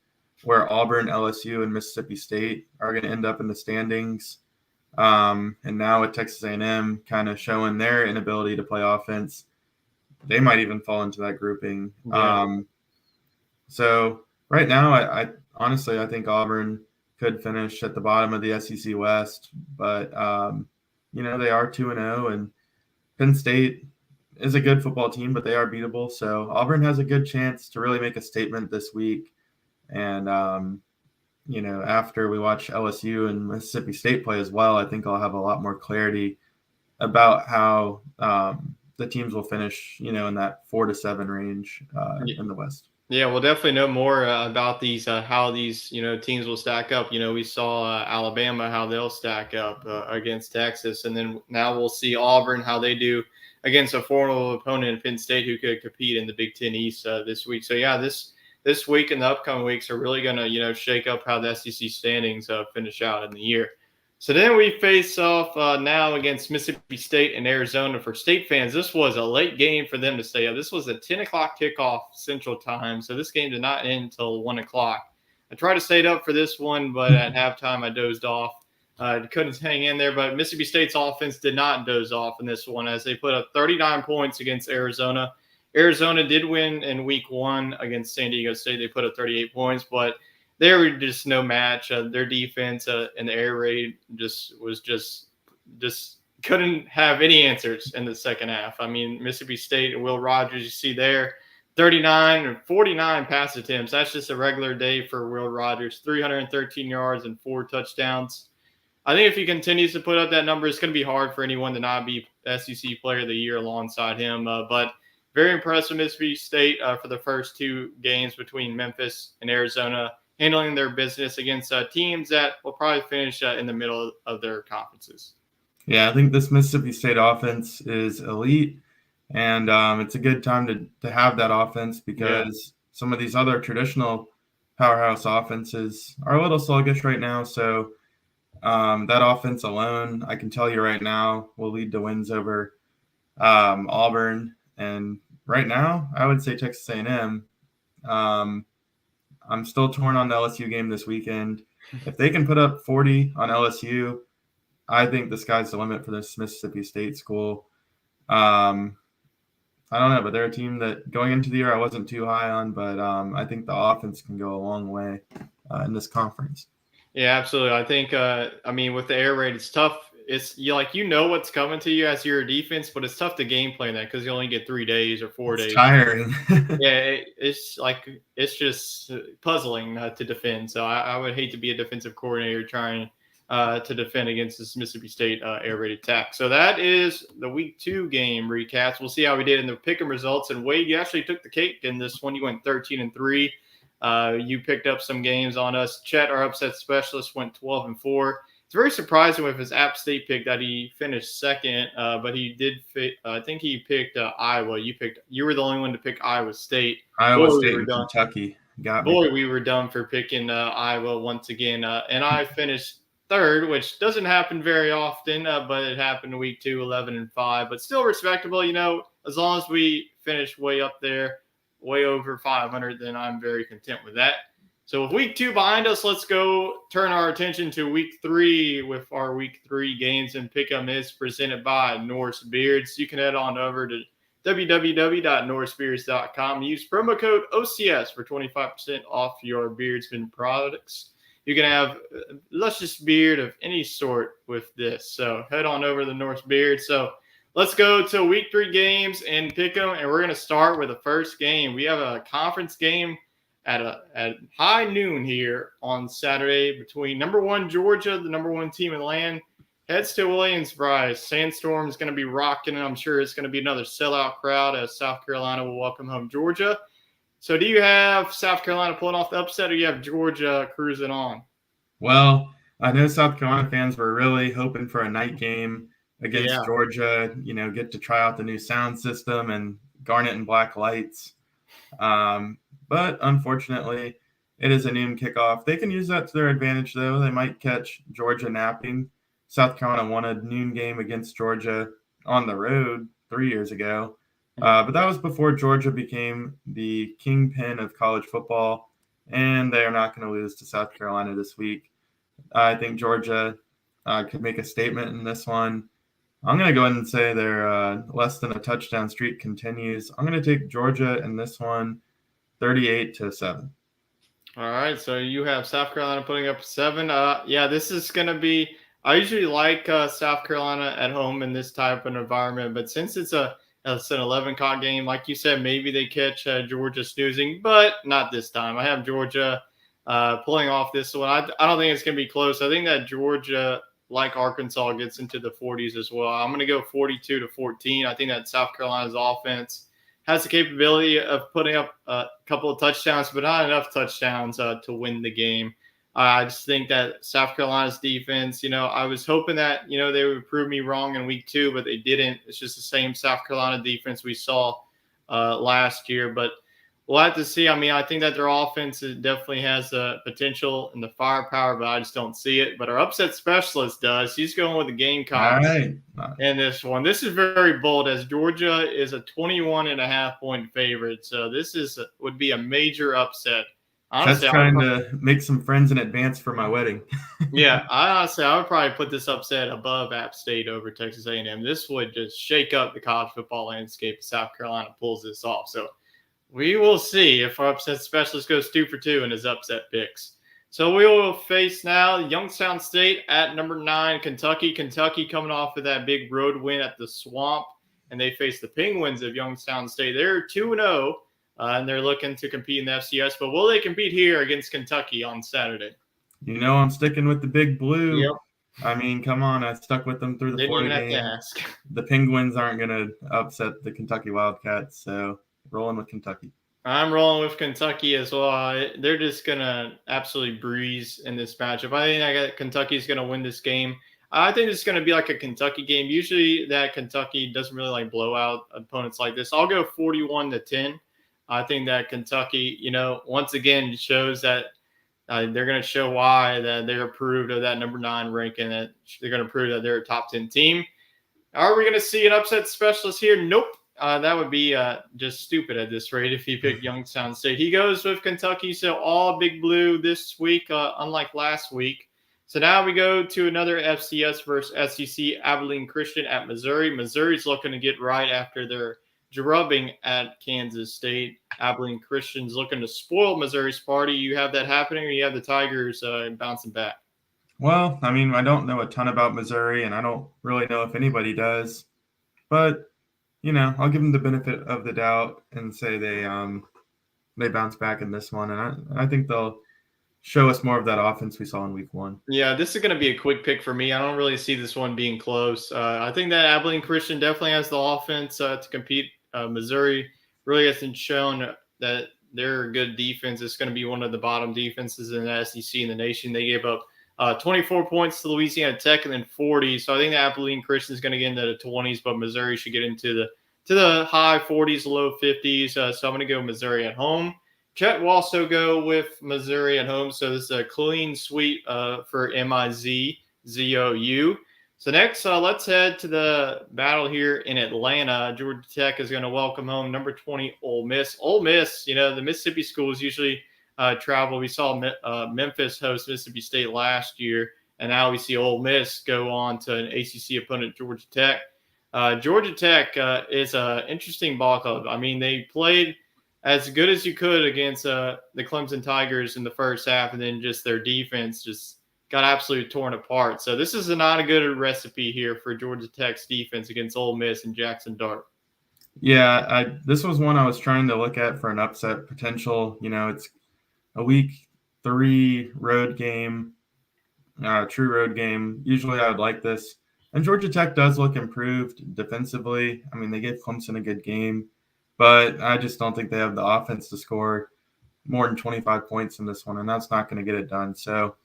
where Auburn, LSU, and Mississippi State are going to end up in the standings. And now with Texas A&M kind of showing their inability to play offense, they might even fall into that grouping. Yeah. So right now, I honestly, I think Auburn could finish at the bottom of the SEC West, but they are 2-0, and Penn State is a good football team, but they are beatable. So Auburn has a good chance to really make a statement this week. And after we watch LSU and Mississippi State play as well, I think I'll have a lot more clarity about how the teams will finish, in that 4-7 range in the West. Yeah, we'll definitely know more about these, how these, teams will stack up. We saw Alabama, how they'll stack up against Texas. And then now we'll see Auburn, how they do against a formidable opponent in Penn State who could compete in the Big Ten East this week. So, yeah, this week and the upcoming weeks are really going to, shake up how the SEC standings finish out in the year. So then we face off now against Mississippi State and Arizona. For State fans, this was a late game for them to stay up. This was a 10 o'clock kickoff Central Time, so this game did not end until 1 o'clock. I tried to stay up for this one, but at halftime I dozed off. Couldn't hang in there, but Mississippi State's offense did not doze off in this one as they put up 39 points against Arizona. Arizona did win in week 1 against San Diego State. They put up 38 points, but they were just no match. Their defense and the air raid just couldn't have any answers in the second half. I mean, Mississippi State and Will Rogers, you see there, 39 and 49 pass attempts. That's just a regular day for Will Rogers, 313 yards and 4 touchdowns. I think if he continues to put up that number, it's going to be hard for anyone to not be SEC Player of the Year alongside him. But very impressive Mississippi State for the first 2 games between Memphis and Arizona, handling their business against teams that will probably finish in the middle of their conferences. Yeah, I think this Mississippi State offense is elite, and it's a good time to have that offense because some of these other traditional powerhouse offenses are a little sluggish right now. So that offense alone, I can tell you right now, will lead to wins over Auburn. And right now, I would say Texas A&M. I'm still torn on the LSU game this weekend. If they can put up 40 on LSU, I think the sky's the limit for this Mississippi State school. I don't know, but they're a team that going into the year I wasn't too high on, but I think the offense can go a long way in this conference. Yeah, absolutely. I think, with the air raid, it's tough. It's what's coming to you as your defense, but it's tough to game plan that because you only get 3 days or 4 days. It's tiring. Yeah, it's just puzzling to defend. So I would hate to be a defensive coordinator trying to defend against this Mississippi State air raid attack. So that is the week 2 game recaps. We'll see how we did in the pick'em results. And Wade, you actually took the cake in this one. You went 13-3. You picked up some games on us. Chet, our upset specialist, went 12-4. It's very surprising with his App State pick that he finished second, but he did. I think he picked Iowa. You were the only one to pick Iowa State. Iowa State and Kentucky got me. We were done for picking Iowa once again, and I finished third, which doesn't happen very often, but it happened in week 2, 11-5, but still respectable. As long as we finish way up there, way over 500, then I'm very content with that. So with week 2 behind us, let's go turn our attention to week 3 with our week 3 games and pick'em is presented by Norse Beards. You can head on over to www.norsebeards.com and use promo code OCS for 25% off your Beardsman products. You can have a luscious beard of any sort with this. So head on over to the Norse Beard. So let's go to week 3 games and pick them. And we're going to start with the first game. We have a conference game at high noon here on Saturday between number 1 Georgia, the number 1 team in the land, heads to Williams-Brice. Sandstorm is going to be rocking, and I'm sure it's going to be another sellout crowd as South Carolina will welcome home Georgia. So do you have South Carolina pulling off the upset, or you have Georgia cruising on? Well, I know South Carolina fans were really hoping for a night game against Georgia, get to try out the new sound system and garnet and black lights. But unfortunately, it is a noon kickoff. They can use that to their advantage, though. They might catch Georgia napping. South Carolina won a noon game against Georgia on the road 3 years ago. But that was before Georgia became the kingpin of college football, and they are not going to lose to South Carolina this week. I think Georgia could make a statement in this one. I'm going to go ahead and say their less than a touchdown streak continues. I'm going to take Georgia in this one, 38-7. All right, so you have South Carolina putting up 7. This is going to be – I usually like South Carolina at home in this type of environment, but since it's an 11 o'clock game, like you said, maybe they catch Georgia snoozing, but not this time. I have Georgia pulling off this one. I don't think it's going to be close. I think that Georgia, like Arkansas, gets into the 40s as well. I'm going to go 42-14. I think that South Carolina's offense has the capability of putting up a couple of touchdowns, but not enough touchdowns to win the game. I just think that South Carolina's defense, I was hoping that, they would prove me wrong in week 2, but they didn't. It's just the same South Carolina defense we saw last year. But we'll have to see. I mean, I think that their offense definitely has the potential and the firepower, but I just don't see it. But our upset specialist does. He's going with the Gamecocks in this one. This is very bold, as Georgia is a 21.5-point favorite. So this would be a major upset. Honestly, just trying to make some friends in advance for my wedding. I would probably put this upset above App State over Texas A&M. This would just shake up the college football landscape if South Carolina pulls this off. So we will see if our upset specialist goes 2 for 2 in his upset picks. So we will face now Youngstown State at number 9, Kentucky. Kentucky coming off of that big road win at the Swamp, and they face the Penguins of Youngstown State. They're 2-0. And they're looking to compete in the FCS, but will they compete here against Kentucky on Saturday? I'm sticking with the Big Blue. Yep. I mean, come on, I stuck with them through the Florida game. Didn't have to ask. The Penguins aren't going to upset the Kentucky Wildcats, so rolling with Kentucky. I'm rolling with Kentucky as well. They're just going to absolutely breeze in this matchup. I think Kentucky's going to win this game. I think it's going to be like a Kentucky game. Usually that Kentucky doesn't really like blow out opponents like this. I'll go 41-10. I think that Kentucky, once again shows that they're going to show why that they're approved of that number 9 ranking, that they're going to prove that they're a top 10 team. Are we going to see an upset specialist here? Nope. That would be just stupid at this rate if he picked Youngstown State. He goes with Kentucky, so all Big Blue this week, unlike last week. So now we go to another FCS versus SEC, Abilene Christian at Missouri. Missouri's looking to get right after their drubbing at Kansas State. Abilene Christian's looking to spoil Missouri's party. You have that happening, or you have the Tigers bouncing back? Well, I mean, I don't know a ton about Missouri, and I don't really know if anybody does. But, I'll give them the benefit of the doubt and say they bounce back in this one. And I think they'll show us more of that offense we saw in week 1. Yeah, this is going to be a quick pick for me. I don't really see this one being close. I think that Abilene Christian definitely has the offense to compete. Missouri really hasn't shown that they're a good defense. It's going to be one of the bottom defenses in the SEC in the nation. They gave up 24 points to Louisiana Tech and then 40. So I think the Abilene Christian is going to get into the 20s, but Missouri should get into the high 40s, low 50s. So I'm going to go Missouri at home. Chet will also go with Missouri at home. So this is a clean sweep for MIZZOU. So next, let's head to the battle here in Atlanta. Georgia Tech is going to welcome home number 20 Ole Miss. Ole Miss, the Mississippi schools usually travel. We saw Memphis host Mississippi State last year, and now we see Ole Miss go on to an ACC opponent, Georgia Tech. Georgia Tech is an interesting ball club. I mean, they played as good as you could against the Clemson Tigers in the first half, and then just their defense just got absolutely torn apart. So this is not a good recipe here for Georgia Tech's defense against Ole Miss and Jackson Dart. Yeah, this was one I was trying to look at for an upset potential. It's a week 3 road game, true road game. Usually I would like this. And Georgia Tech does look improved defensively. I mean, they gave Clemson a good game, but I just don't think they have the offense to score more than 25 points in this one, and that's not going to get it done. So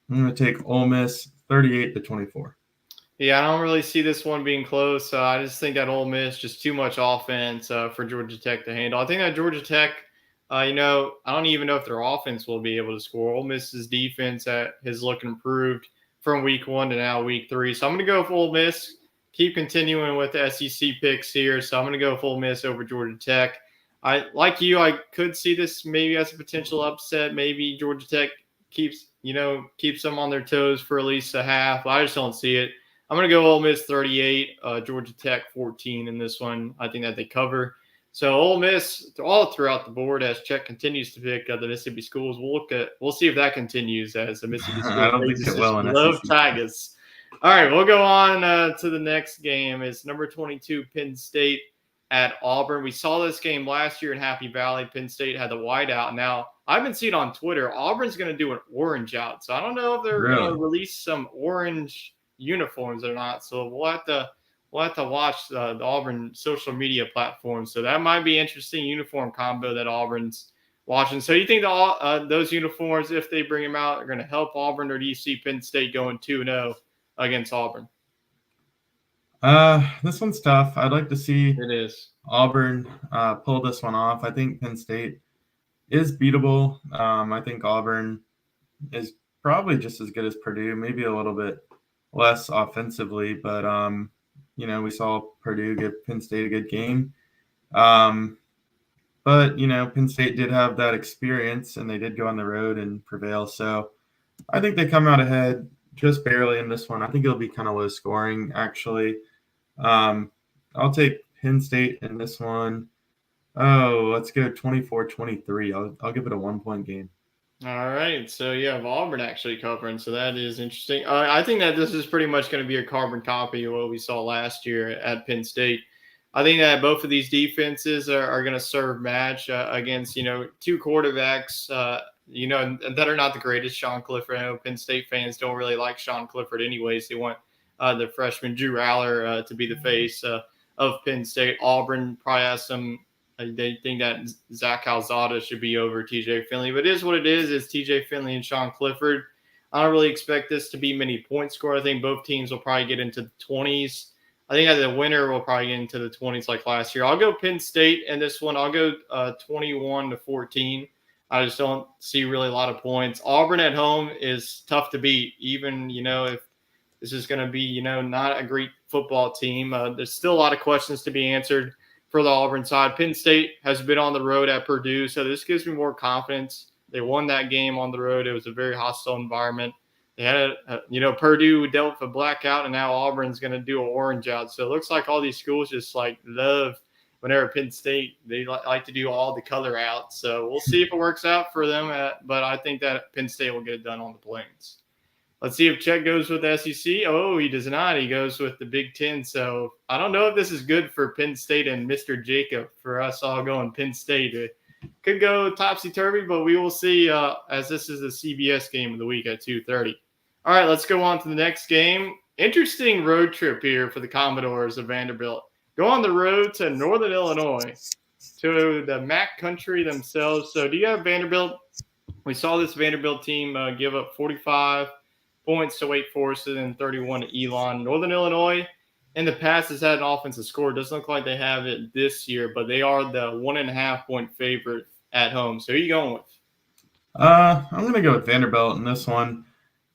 I'm going to take Ole Miss 38-24. Yeah, I don't really see this one being close. I just think that Ole Miss just too much offense for Georgia Tech to handle. I think that Georgia Tech, I don't even know if their offense will be able to score. Ole Miss's defense has looked improved from week 1 to now week 3. So I'm going to go with Ole Miss. Keep continuing with the SEC picks here. So I'm going to go with Ole Miss over Georgia Tech. I could see this maybe as a potential upset. Maybe Georgia Tech keeps them on their toes for at least a half. I just don't see it. I'm going to go Ole Miss 38, Georgia Tech 14 in this one. I think that they cover. So Ole Miss all throughout the board as Chet continues to pick the Mississippi schools. We'll see if that continues as the Mississippi schools. I don't think it will in love SEC. Tigers. All right, we'll go on to the next game. It's number 22 Penn State at Auburn. We saw this game last year in Happy Valley. Penn State had the whiteout. Now, I've been seeing on Twitter, Auburn's going to do an orange out. So I don't know if they're going to release some orange uniforms or not. So we'll have to watch the Auburn social media platform. So that might be interesting uniform combo that Auburn's watching. So you think those uniforms, if they bring them out, are going to help Auburn, or do you see Penn State going 2-0 against Auburn? This one's tough. I'd like to see Auburn pull this one off. I think Penn State is beatable. I think Auburn is probably just as good as Purdue, maybe a little bit less offensively, but we saw Purdue give Penn State a good game. But Penn State did have that experience, and they did go on the road and prevail. So I think they come out ahead just barely in this one. I think it'll be kind of low scoring, actually. I'll take Penn State in this one. Oh, let's go 24-23. I'll give it a 1-point game. All right. So you have Auburn actually covering. So that is interesting. I think that this is pretty much going to be a carbon copy of what we saw last year at Penn State. I think that both of these defenses are going to serve match against, two quarterbacks, that are not the greatest. Sean Clifford. I know Penn State fans don't really like Sean Clifford anyways. They want the freshman Drew Aller to be the face of Penn State. Auburn probably has some. They think that Zach Calzada should be over TJ Finley, but it is what it is. It's TJ Finley and Sean Clifford. I don't really expect this to be many points scored. I think both teams will probably get into the 20s. I think that the winner will probably get into the 20s like last year. I'll go Penn State in this one. I'll go 21-14. I just don't see really a lot of points. Auburn at home is tough to beat, even, if this is going to be, not a great football team. There's still a lot of questions to be answered for the Auburn side. Penn State has been on the road at Purdue, so this gives me more confidence. They won that game on the road. It was a very hostile environment. They had Purdue dealt with a blackout, and now Auburn's going to do an orange out. So it looks like all these schools just love whenever Penn State, they like to do all the color out. So we'll see if it works out for them. But I think that Penn State will get it done on the Plains. Let's see if Chet goes with the SEC. Oh, he does not. He goes with the Big Ten. So I don't know if this is good for Penn State and Mr. Jacob for us all going Penn State. It could go topsy-turvy, but we will see as this is the CBS game of the week at 2:30. All right, let's go on to the next game. Interesting road trip here for the Commodores of Vanderbilt. Go on the road to Northern Illinois, to the MAC country themselves. So do you have Vanderbilt? We saw this Vanderbilt team give up 45 points to Wake Forest and 31 to Elon. Northern Illinois in the past has had an offensive score. It doesn't look like they have it this year, but they are the 1.5-point favorite at home. So who are you going with? I'm going to go with Vanderbilt in this one,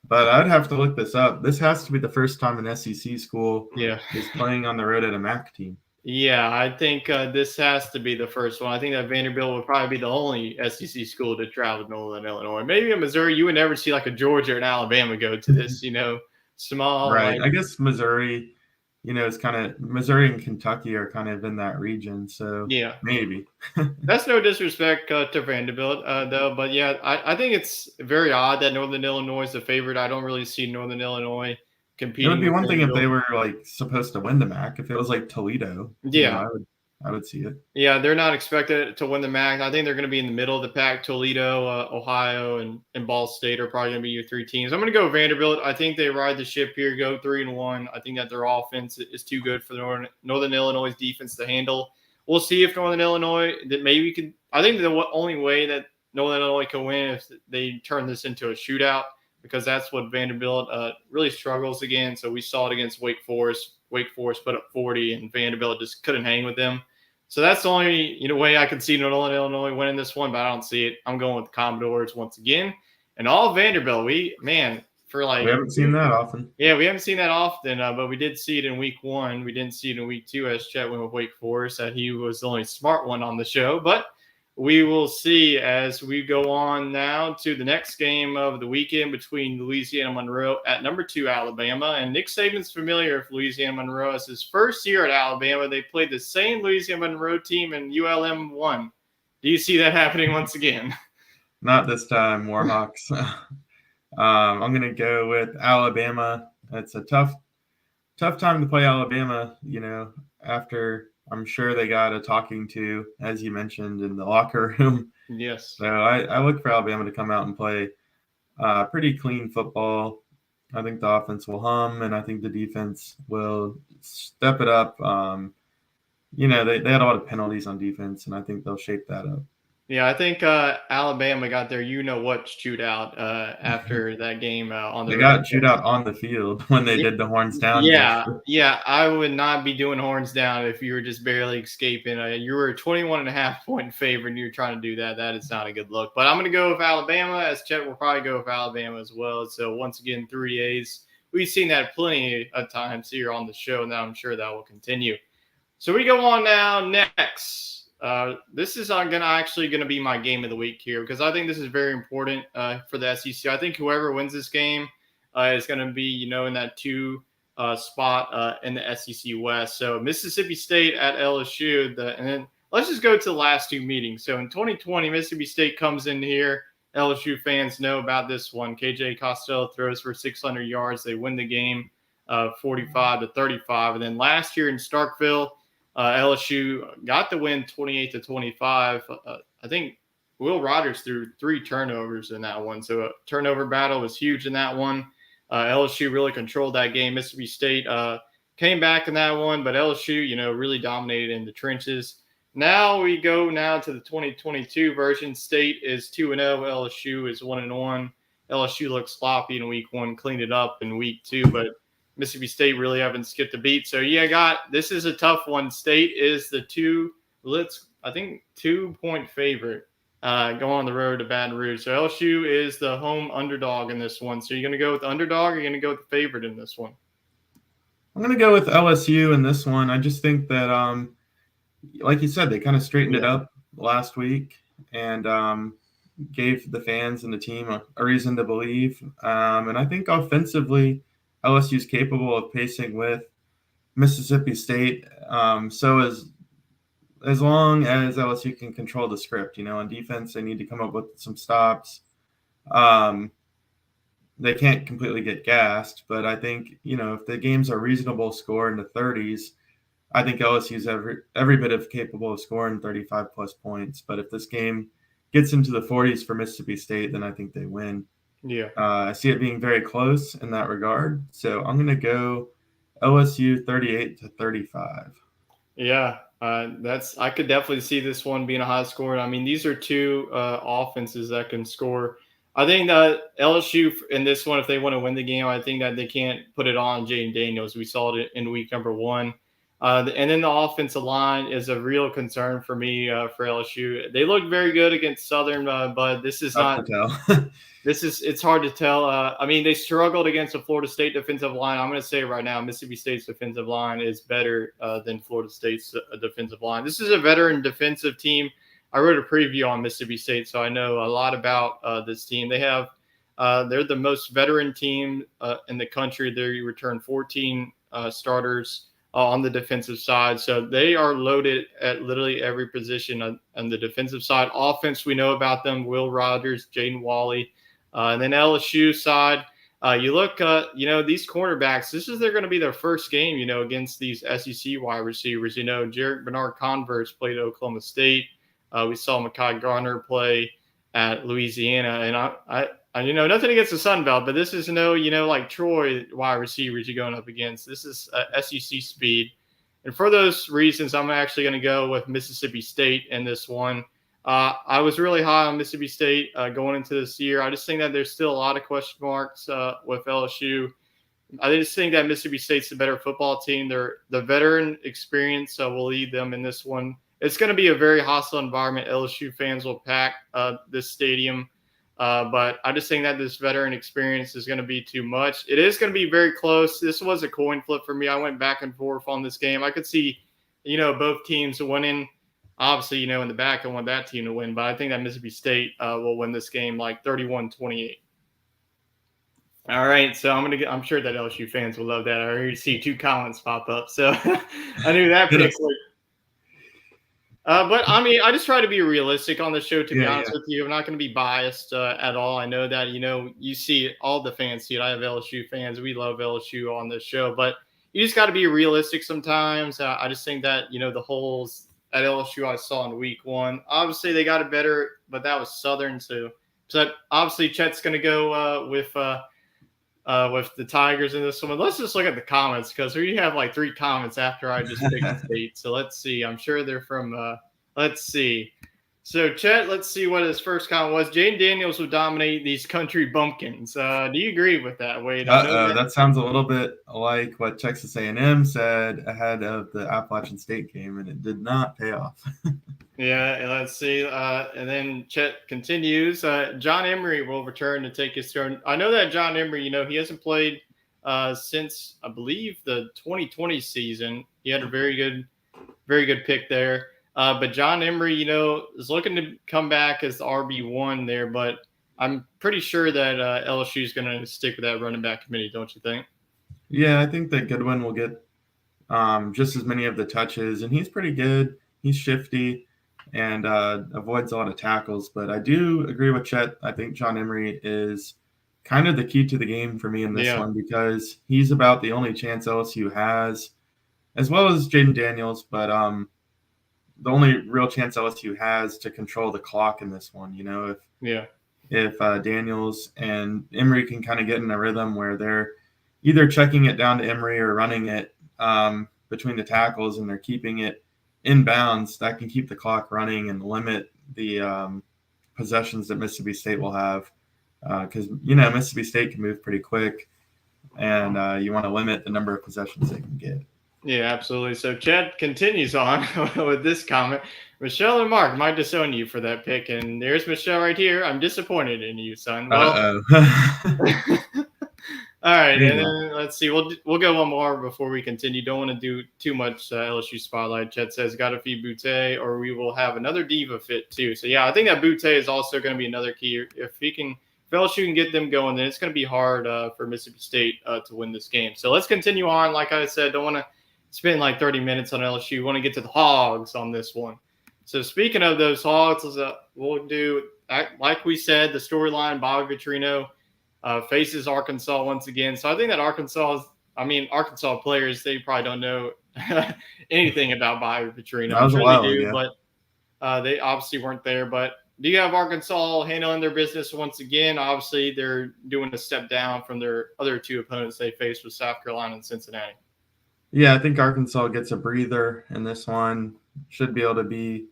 but I'd have to look this up. This has to be the first time an SEC school is playing on the road at a MAC team. Yeah, I think this has to be the first one. I think that Vanderbilt would probably be the only SEC school to travel to Northern Illinois. Maybe in Missouri, you would never see a Georgia and Alabama go to this, small. Right. I guess Missouri, is kind of – Missouri and Kentucky are kind of in that region. So yeah, maybe. That's no disrespect to Vanderbilt, though. But, yeah, I think it's very odd that Northern Illinois is the favorite. I don't really see Northern Illinois competing. It would be one thing if they were supposed to win the MAC. If it was Toledo, yeah, I would see it. Yeah, they're not expected to win the MAC. I think they're going to be in the middle of the pack. Toledo, Ohio, and Ball State are probably going to be your three teams. I'm going to go Vanderbilt. I think they ride the ship here, go 3-1. I think that their offense is too good for the Northern Illinois defense to handle. We'll see if Northern Illinois that maybe could. I think the only way that Northern Illinois can win is if they turn this into a shootout, because that's what Vanderbilt really struggles against. So we saw it against Wake Forest. Wake Forest put up 40, and Vanderbilt just couldn't hang with them. So that's the only way I can see Northern Illinois winning this one, but I don't see it. I'm going with the Commodores once again. And all Vanderbilt, we haven't seen that often. Yeah, we haven't seen that often, but we did see it in week 1. We didn't see it in week 2 as Chet went with Wake Forest. That he was the only smart one on the show. But we will see as we go on now to the next game of the weekend between Louisiana Monroe at number 2 Alabama. And Nick Saban's familiar with Louisiana Monroe. As his first year at Alabama, they played the same Louisiana Monroe team and ULM won. Do you see that happening once again? Not this time, Warhawks. I'm going to go with Alabama. It's a tough time to play Alabama, after I'm sure they got a talking to, as you mentioned, in the locker room. Yes. So I look for Alabama to come out and play pretty clean football. I think the offense will hum, and I think the defense will step it up. They had a lot of penalties on defense, and I think they'll shape that up. Yeah, I think Alabama got their what shootout after that game on the They got shootout on the field when they did the horns down. Yeah, I would not be doing horns down if you were just barely escaping. You were a 21.5-point favorite and you're trying to do that. That is not a good look. But I'm going to go with Alabama, as Chet will probably go with Alabama as well. So once again, 3 A's. We've seen that plenty of times here on the show, and I'm sure that will continue. So we go on now next. This is going to be my game of the week here, because I think this is very important for the SEC. I think whoever wins this game is going to be, in that 2 spot in the SEC West. So Mississippi State at LSU. And then let's just go to the last 2 meetings. So in 2020, Mississippi State comes in here. LSU fans know about this one. KJ Costello throws for 600 yards. They win the game 45-35. And then last year in Starkville, LSU got the win 28-25. I think Will Rogers threw 3 turnovers in that one. So a turnover battle was huge in that one. LSU really controlled that game. Mississippi State came back in that one, but LSU, really dominated in the trenches. Now we go to the 2022 version. State is 2-0. LSU is 1-1. LSU looked sloppy in week 1, cleaned it up in week 2, but Mississippi State really haven't skipped a beat. So this is a tough one. State is the 2-point favorite going on the road to Baton Rouge. So LSU is the home underdog in this one. So you're going to go with the underdog, or you're going to go with the favorite in this one? I'm going to go with LSU in this one. I just think that, like you said, they kind of straightened it up last week and gave the fans and the team a reason to believe. And I think offensively, LSU is capable of pacing with Mississippi State. So as long as LSU can control the script, on defense, they need to come up with some stops. They can't completely get gassed, but I think, if the games are reasonable score in the 30s, I think LSU is every bit of capable of scoring 35 plus points. But if this game gets into the 40s for Mississippi State, then I think they win. Yeah. I see it being very close in that regard. So I'm going to go LSU 38-35. Yeah, I could definitely see this one being a high score. I mean, these are 2 offenses that can score. I think that LSU in this one, if they want to win the game, I think that they can't put it on Jaden Daniels. We saw it in week number 1. And then the offensive line is a real concern for me for LSU. They look very good against Southern, but this is not – it's hard to tell. I mean, they struggled against the Florida State defensive line. I'm going to say right now, Mississippi State's defensive line is better than Florida State's defensive line. This is a veteran defensive team. I wrote a preview on Mississippi State, so I know a lot about this team. They're the most veteran team in the country. They return 14 starters on the defensive side. So they are loaded at literally every position on the defensive side. Offense, we know about them: Will Rogers, Jaden Walley. And then LSU side, You look, these cornerbacks, they're going to be their first game, against these SEC wide receivers. Jarek Bernard-Converse played at Oklahoma State. We saw Mekhi Garner play at Louisiana. And I nothing against the Sun Belt, but this is like Troy wide receivers you're going up against. This is SEC speed. And for those reasons, I'm actually going to go with Mississippi State in this one. I was really high on Mississippi State going into this year. I just think that there's still a lot of question marks with LSU. I just think that Mississippi State's the better football team. The veteran experience will lead them in this one. It's going to be a very hostile environment. LSU fans will pack this stadium. But I just think that this veteran experience is going to be too much. It is going to be very close. This was a coin flip for me. I went back and forth on this game. I could see, both teams winning. Obviously, in the back, I want that team to win. But I think that Mississippi State will win this game like 31-28. All right, so I'm sure that LSU fans will love that. I already see 2 comments pop up. So I knew that pick was. But I just try to be realistic on the show, to be honest with you. I'm not going to be biased at all. I know that, you see it, all the fans see it. I have LSU fans. We love LSU on this show, but you just got to be realistic sometimes. I just think that, the holes at LSU I saw in week 1, obviously they got it better, but that was Southern. So obviously Chet's going to go with the Tigers in this one. Let's just look at the comments, because we have like 3 comments after I just picked the state. So let's see. I'm sure they're from let's see. So Chet, let's see what his first comment was. Jaden Daniels will dominate these country bumpkins. Do you agree with that, Wade? That sounds a little bit like what Texas A&M said ahead of the Appalachian State game, and it did not pay off. Yeah, let's see. And then Chet continues. John Emery will return to take his turn. I know that John Emery, he hasn't played since, I believe, the 2020 season. He had a very good pick there. But John Emery, is looking to come back as the RB1 there. But I'm pretty sure that LSU is going to stick with that running back committee, don't you think? Yeah, I think that Goodwin will get just as many of the touches, and he's pretty good. He's shifty and avoids a lot of tackles. But I do agree with Chet. I think John Emery is kind of the key to the game for me in this one, because he's about the only chance LSU has, as well as Jaden Daniels, but the only real chance LSU has to control the clock in this one. If Daniels and Emery can kind of get in a rhythm where they're either checking it down to Emery or running it between the tackles, and they're keeping it in bounds, that can keep the clock running and limit the possessions that Mississippi State will have. Because, Mississippi State can move pretty quick, and you want to limit the number of possessions they can get. Yeah, absolutely. So Chad continues on with this comment. Michelle and Mark might disown you for that pick, and there's Michelle right here. I'm disappointed in you, son. Well, all right, and then let's see. We'll go one more before we continue. Don't want to do too much LSU spotlight. Chet says, got to feed Boutte, or we will have another diva fit too. So yeah, I think that Boutte is also going to be another key. If LSU can get them going, then it's going to be hard for Mississippi State to win this game. So let's continue on. Like I said, don't want to spend like 30 minutes on LSU. Want to get to the Hogs on this one. So speaking of those Hogs, we'll do, like we said, the storyline. Bobby Petrino faces Arkansas once again. So I think that Arkansas players, they probably don't know anything about Bobby Petrino. I'm sure they do, but they obviously weren't there. But do you have Arkansas handling their business once again? Obviously, they're doing a step down from their other 2 opponents they faced with South Carolina and Cincinnati. Yeah, I think Arkansas gets a breather in this one. Should be able to be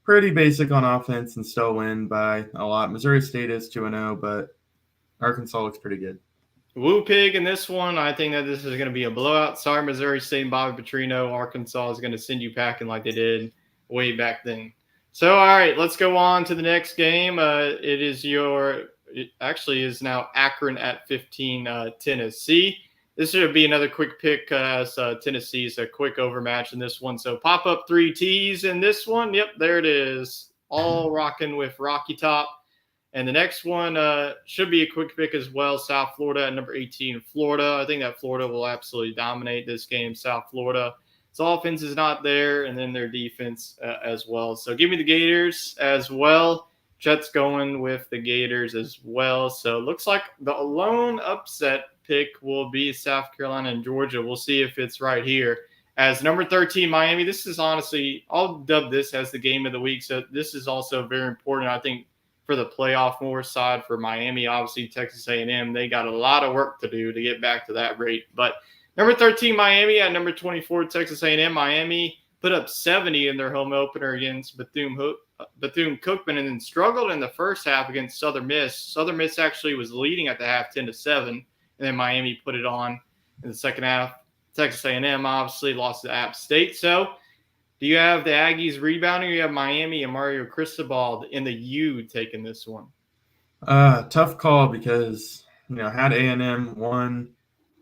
pretty basic on offense and still win by a lot. Missouri State is 2-0, but Arkansas looks pretty good. Woo pig in this one. I think that this is going to be a blowout. Sorry, Missouri State and Bobby Petrino. Arkansas is going to send you packing like they did way back then. So, all right, let's go on to the next game. It actually is now Akron at 15, Tennessee. This should be another quick pick as Tennessee's a quick overmatch in this one. So pop up 3 T's in this one. Yep, there it is. All rocking with Rocky Top. And the next one should be a quick pick as well. South Florida at number 18, Florida. I think that Florida will absolutely dominate this game. South Florida. Its offense is not there, and then their defense as well. So give me the Gators as well. Chet's going with the Gators as well. So it looks like the lone upset pick will be South Carolina and Georgia. We'll see if it's right here. As number 13, Miami, this is honestly, I'll dub this as the game of the week. So this is also very important, I think, for the playoff more side for Miami. Obviously, Texas A&M, they got a lot of work to do to get back to that rate. But number 13, Miami, at number 24, Texas A&M. Miami put up 70 in their home opener against Bethune-Cookman and then struggled in the first half against Southern Miss. Southern Miss actually was leading at the half 10-7, and then Miami put it on in the second half. Texas A&M obviously lost to App State. So do you have the Aggies rebounding, or you have Miami and Mario Cristobal in the U taking this one? Tough call because, had A&M won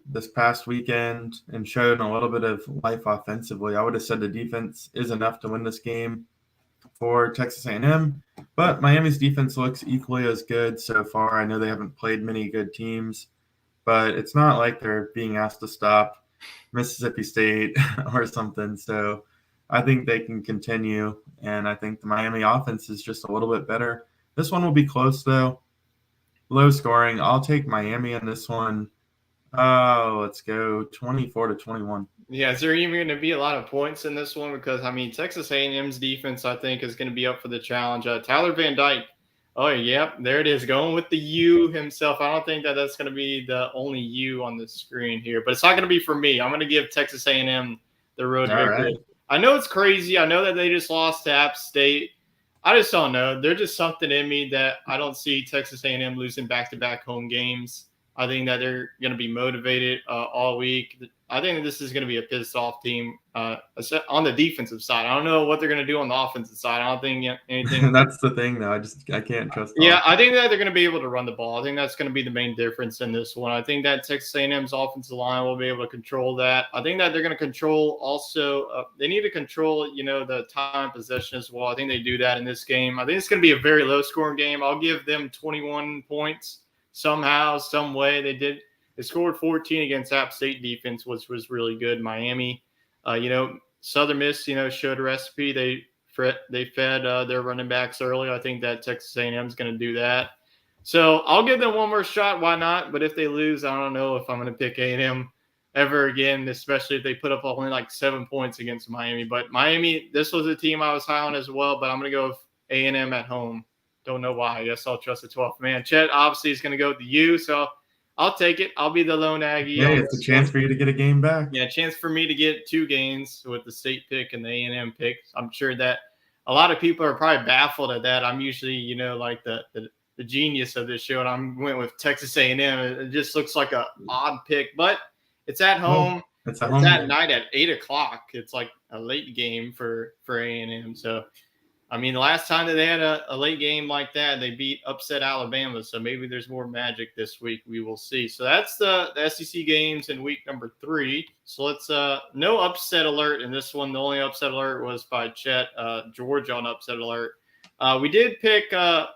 this past weekend and showed a little bit of life offensively, I would have said the defense is enough to win this game for Texas A&M. But Miami's defense looks equally as good so far. I know they haven't played many good teams, but it's not like they're being asked to stop Mississippi State or something. So I think they can continue, and I think the Miami offense is just a little bit better. This one will be close, though. Low scoring. I'll take Miami in this one. Let's go 24-21. Yeah, is there even going to be a lot of points in this one? Because, Texas A&M's defense, I think, is going to be up for the challenge. Tyler Van Dyke, oh, yep, there it is, going with the U himself. I don't think that's going to be the only U on the screen here, but it's not going to be for me. I'm going to give Texas A&M the road victory. Right. I know it's crazy. I know that they just lost to App State. I just don't know. There's just something in me that I don't see Texas A&M losing back-to-back home games. I think that they're going to be motivated all week. I think that this is going to be a pissed-off team on the defensive side. I don't know what they're going to do on the offensive side. I don't think anything. That's the thing, though. I can't trust. Yeah, I think that they're going to be able to run the ball. I think that's going to be the main difference in this one. I think that Texas A&M's offensive line will be able to control that. I think that they're going to control also. They need to control, the time possession as well. I think they do that in this game. I think it's going to be a very low-scoring game. I'll give them 21 points. Somehow, some way, they scored 14 against App State defense, which was really good. Miami, Southern Miss, showed a recipe. They fed their running backs early. I think that Texas A&M is going to do that. So I'll give them one more shot. Why not? But if they lose, I don't know if I'm going to pick A&M ever again, especially if they put up only like 7 points against Miami. But Miami, this was a team I was high on as well, but I'm going to go with A&M at home. Don't know why. I guess I'll trust the 12th man. Chet obviously is going to go with the U, so I'll take it. I'll be the lone Aggie. Yeah, it's a chance for you to get a game back. Yeah, chance for me to get 2 games with the state pick and the A&M pick. I'm sure that a lot of people are probably baffled at that. I'm usually, like the genius of this show, and I went with Texas A&M. It just looks like an odd pick, but it's at home. It's at night at 8 o'clock. It's like a late game for A&M, so – the last time that they had a late game like that, they upset Alabama. So maybe there's more magic this week. We will see. So that's the SEC games in week number 3. So let's no upset alert in this one. The only upset alert was by Chet, Georgia on upset alert. We did pick y'all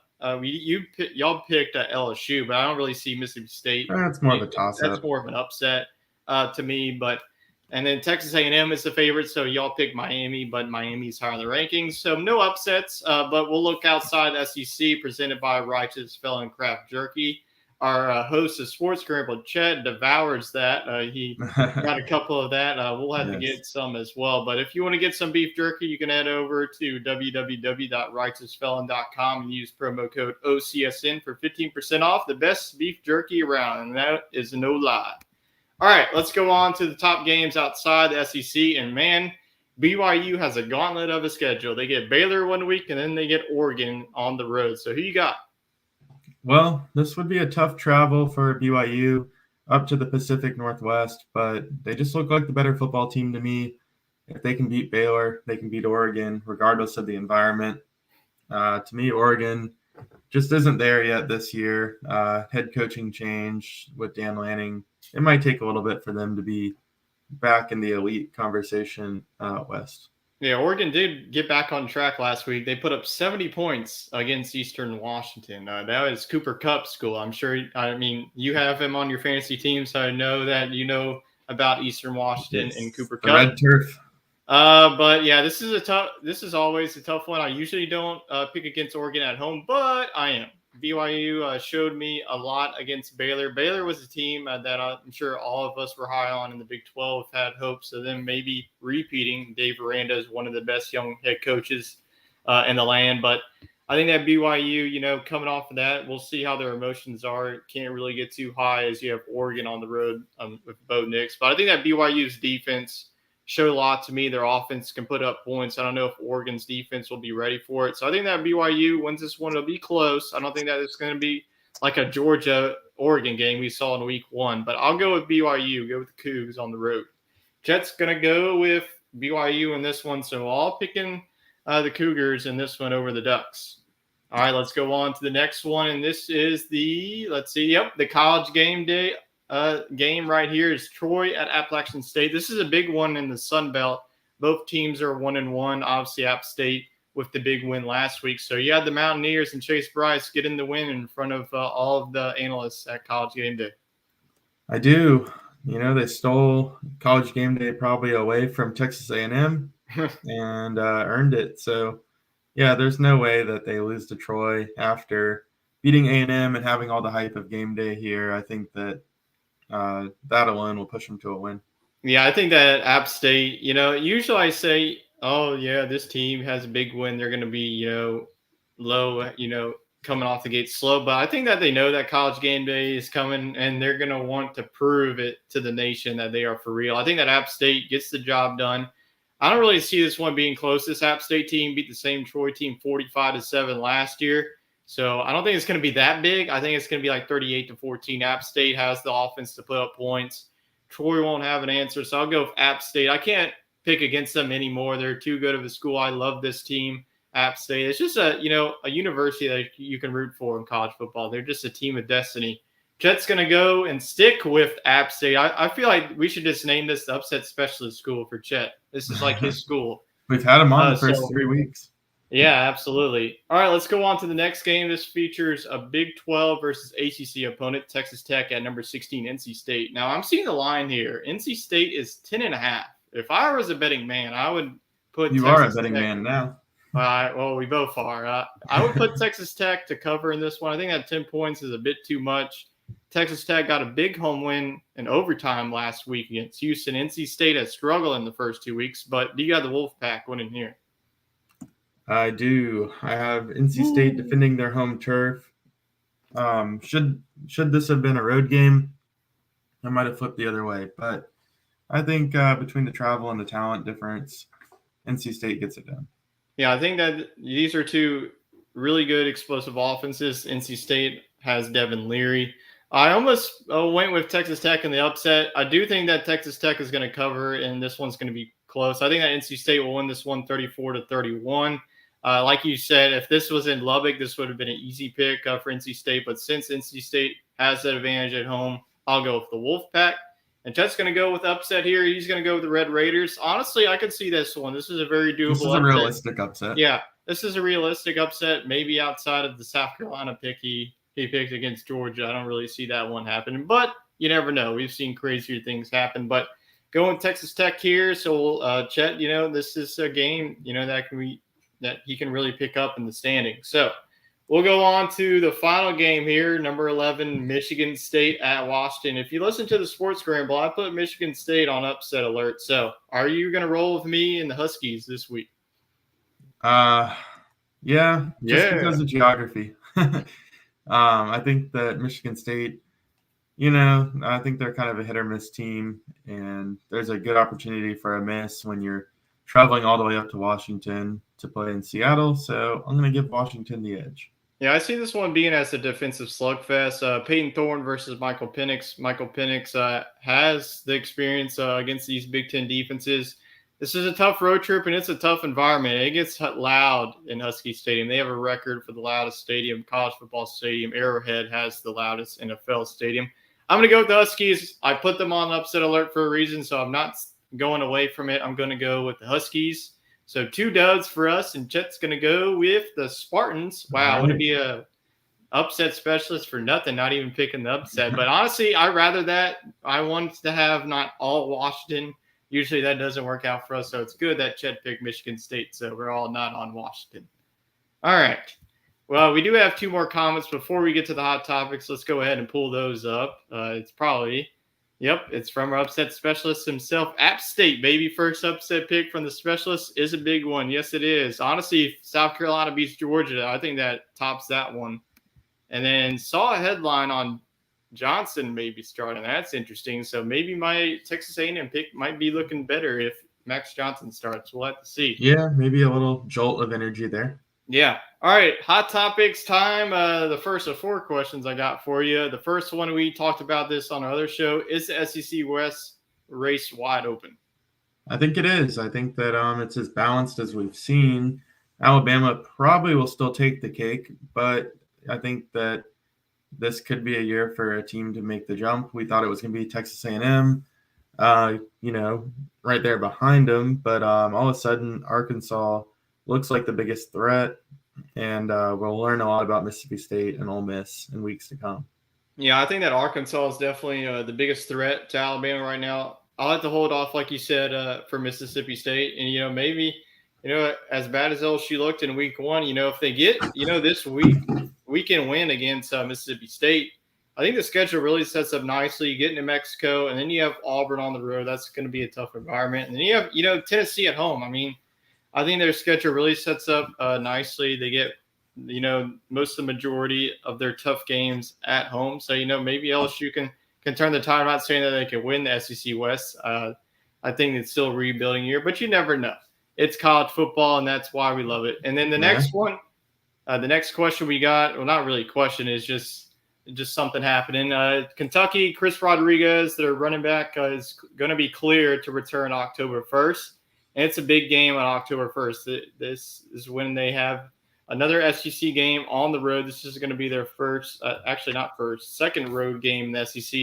picked LSU, but I don't really see Mississippi State. That's more of a toss-up. That's more of an upset to me, but. And then Texas A&M is the favorite, so y'all pick Miami, but Miami's higher in the rankings. So no upsets, but we'll look outside SEC, presented by Righteous Felon Craft Jerky. Our host of Sports Scramble, Chet, devours that. He got a couple of that. We'll have to get some as well. But if you want to get some beef jerky, you can head over to www.righteousfelon.com and use promo code OCSN for 15% off. The best beef jerky around, and that is no lie. All right, let's go on to the top games outside the SEC. And, man, BYU has a gauntlet of a schedule. They get Baylor one week, and then they get Oregon on the road. So who you got? Well, this would be a tough travel for BYU up to the Pacific Northwest, but they just look like the better football team to me. If they can beat Baylor, they can beat Oregon, regardless of the environment. To me, Oregon just isn't there yet this year. Head coaching change with Dan Lanning. It might take a little bit for them to be back in the elite conversation west. Yeah, Oregon did get back on track last week. They put up 70 points against Eastern Washington. That was Cooper Kupp's school. I'm sure, you have him on your fantasy team, so I know that you know about Eastern Washington and Cooper Kupp. Red turf. But yeah, this is always a tough one. I usually don't pick against Oregon at home, but I am. BYU showed me a lot against Baylor. Baylor was a team that I'm sure all of us were high on in the Big 12, had hopes of them maybe repeating. Dave Aranda is one of the best young head coaches in the land, but I think that BYU, coming off of that, we'll see how their emotions are. Can't really get too high as you have Oregon on the road with Bo Nix, but I think that BYU's defense showed a lot to me. Their offense can put up points. I don't know if Oregon's defense will be ready for it. So I think that BYU wins this one. It'll be close. I don't think that it's going to be like a Georgia-Oregon game we saw in week 1. But I'll go with BYU, go with the Cougs on the road. Jet's going to go with BYU in this one. So all picking the Cougars in this one over the Ducks. All right, let's go on to the next one. And this is the college game day game right here is Troy at Appalachian State. This is a big one in the Sun Belt. Both teams are 1-1. Obviously, App State with the big win last week. So you had the Mountaineers and Chase Bryce get in the win in front of all of the analysts at College Game Day. I do. They stole College Game Day probably away from Texas A&M and earned it. So, yeah, there's no way that they lose to Troy after beating A&M and having all the hype of game day here. I think that that alone will push them to a win. Yeah, I think that App State, usually I say, oh, yeah, this team has a big win. They're going to be, low, coming off the gate slow. But I think that they know that College Game Day is coming, and they're going to want to prove it to the nation that they are for real. I think that App State gets the job done. I don't really see this one being close. This App State team beat the same Troy team 45-7 last year. So I don't think it's going to be that big. I think it's going to be like 38-14. App State has the offense to put up points. Troy won't have an answer. So I'll go with App State. I can't pick against them anymore. They're too good of a school. I love this team, App State. It's just a university that you can root for in college football. They're just a team of destiny. Jet's going to go and stick with App State. I feel like we should just name this the upset specialist school for Chet. This is like his school. We've had him on the first 3 weeks. Yeah, absolutely. All right, let's go on to the next game. This features a Big 12 versus ACC opponent, Texas Tech at number 16, NC State. Now, I'm seeing the line here. NC State is 10.5. If I was a betting man, I would put You Texas are a betting Tech. man now. Well, we both are. I would put Texas Tech to cover in this one. I think that 10 points is a bit too much. Texas Tech got a big home win in overtime last week against Houston. NC State has struggled in the first 2 weeks, but do you got the Wolfpack winning here? I do. I have NC State defending their home turf. Should this have been a road game, I might have flipped the other way. But I think between the travel and the talent difference, NC State gets it done. Yeah, I think that these are two really good explosive offenses. NC State has Devin Leary. I almost went with Texas Tech in the upset. I do think that Texas Tech is going to cover, and this one's going to be close. I think that NC State will win this one 34-31. Like you said, if this was in Lubbock, this would have been an easy pick for NC State. But since NC State has that advantage at home, I'll go with the Wolfpack. And Chet's going to go with upset here. He's going to go with the Red Raiders. Honestly, I could see this one. This is a very doable This is a realistic upset. Yeah, this is a realistic upset, maybe outside of the South Carolina pick he picked against Georgia. I don't really see that one happening. But you never know. We've seen crazier things happen. But going Texas Tech here. So, Chet, this is a game, that he can really pick up in the standings. So we'll go on to the final game here, number 11, Michigan State at Washington. If you listen to the Sports Scramble, I put Michigan State on upset alert. So are you going to roll with me and the Huskies this week? Yeah, because of geography. I think that Michigan State, I think they're kind of a hit or miss team, and there's a good opportunity for a miss when you're traveling all the way up to Washington to play in Seattle. So I'm going to give Washington the edge. Yeah, I see this one being as a defensive slugfest. Peyton Thorne versus Michael Penix. Michael Penix has the experience against these Big Ten defenses. This is a tough road trip, and it's a tough environment. It gets loud in Husky Stadium. They have a record for the loudest stadium, college football stadium. Arrowhead has the loudest NFL stadium. I'm going to go with the Huskies. I put them on upset alert for a reason, so I'm not going away from it. I'm going to go with the Huskies. So 2 duds for us, and Chet's going to go with the Spartans. Wow, I want to be a upset specialist for nothing, not even picking the upset. But honestly, I'd rather that. I wanted to have not all Washington. usually that doesn't work out for us. So it's good that Chet picked Michigan State. So we're all not on Washington. All right. Well, we do have 2 more comments before we get to the hot topics. Let's go ahead and pull those up. It's probably, it's from our upset specialist himself. App State, baby. First upset pick from the specialist is a big one. Yes, it is. Honestly, if South Carolina beats Georgia, I think that tops that one. And then saw a headline on Johnson maybe starting. That's interesting. So maybe my Texas A&M pick might be looking better if Max Johnson starts. We'll have to see. Yeah, maybe a little jolt of energy there. Yeah. All right. Hot topics time. The first of 4 questions I got for you. The first one, we talked about this on our other show. Is the SEC West race wide open? I think it is. I think that it's as balanced as we've seen. Alabama probably will still take the cake, but I think that this could be a year for a team to make the jump. We thought it was going to be Texas A&M, right there behind them, but all of a sudden Arkansas looks like the biggest threat, and we'll learn a lot about Mississippi State and Ole Miss in weeks to come. Yeah, I think that Arkansas is definitely the biggest threat to Alabama right now. I'll have to hold off, like you said, for Mississippi State. And, maybe, as bad as LSU looked in week 1, if they get, this weekend win against Mississippi State, I think the schedule really sets up nicely. You get into Mexico, and then you have Auburn on the road. That's going to be a tough environment. And then you have, Tennessee at home. I mean, I think their schedule really sets up nicely. They get, most of the majority of their tough games at home. So, maybe LSU can turn the tide. I'm not saying that they can win the SEC West. I think it's still a rebuilding year, but you never know. It's college football, and that's why we love it. And then the next one, the next question we got, well, not really a question, is just something happening. Kentucky, Chris Rodriguez, their running back, is going to be cleared to return October 1st. And it's a big game on October 1st. This is when they have another SEC game on the road. This is going to be their second road game in the SEC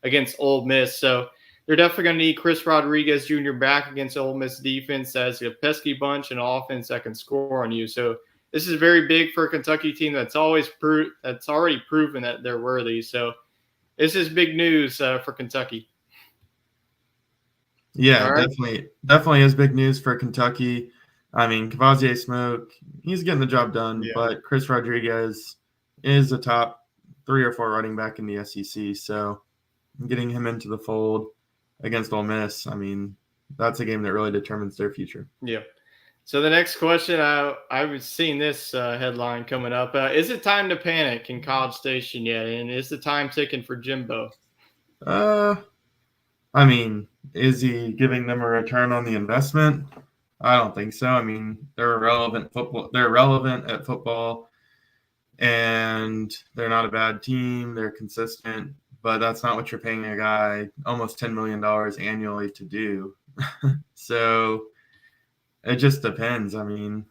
against Ole Miss. So they're definitely going to need Chris Rodriguez Jr. back against Ole Miss defense that's a pesky bunch and offense that can score on you. So this is very big for a Kentucky team that's already proven that they're worthy. So this is big news for Kentucky. Yeah, right. Definitely is big news for Kentucky. I mean, Cavazier Smoke, he's getting the job done, but Chris Rodriguez is a top 3 or 4 running back in the SEC. So getting him into the fold against Ole Miss, I mean, that's a game that really determines their future. Yeah. So the next question, I was seeing this headline coming up. Is it time to panic in College Station yet? And is the time ticking for Jimbo? I mean, is he giving them a return on the investment? I don't think so. I mean, they're relevant at football, and they're not a bad team. They're consistent, but that's not what you're paying a guy almost $10 million annually to do. So it just depends. I mean,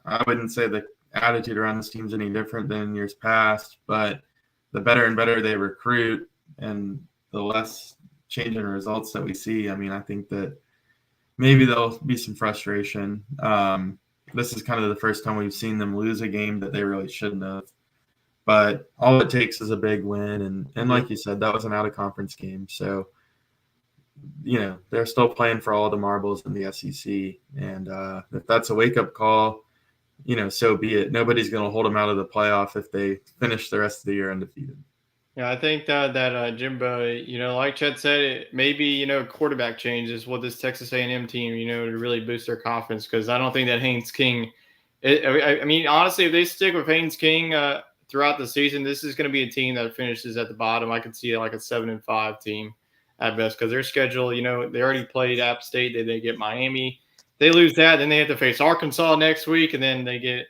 I wouldn't say the attitude around this team's any different than years past, but the better and better they recruit and the less change in results that we see, I mean, I think that maybe there'll be some frustration. This is kind of the first time we've seen them lose a game that they really shouldn't have. But all it takes is a big win. And like you said, that was an out-of-conference game. So, they're still playing for all the marbles in the SEC. And if that's a wake-up call, so be it. Nobody's going to hold them out of the playoff if they finish the rest of the year undefeated. Yeah, I think that Jimbo, like Chet said, maybe, quarterback change is what this Texas A&M team, to really boost their confidence, because I don't think that Haynes King I mean, honestly, if they stick with Haynes King throughout the season, this is going to be a team that finishes at the bottom. I could see like a 7-5 team at best, because their schedule, they already played App State. They get Miami. They lose that, then they have to face Arkansas next week, and then they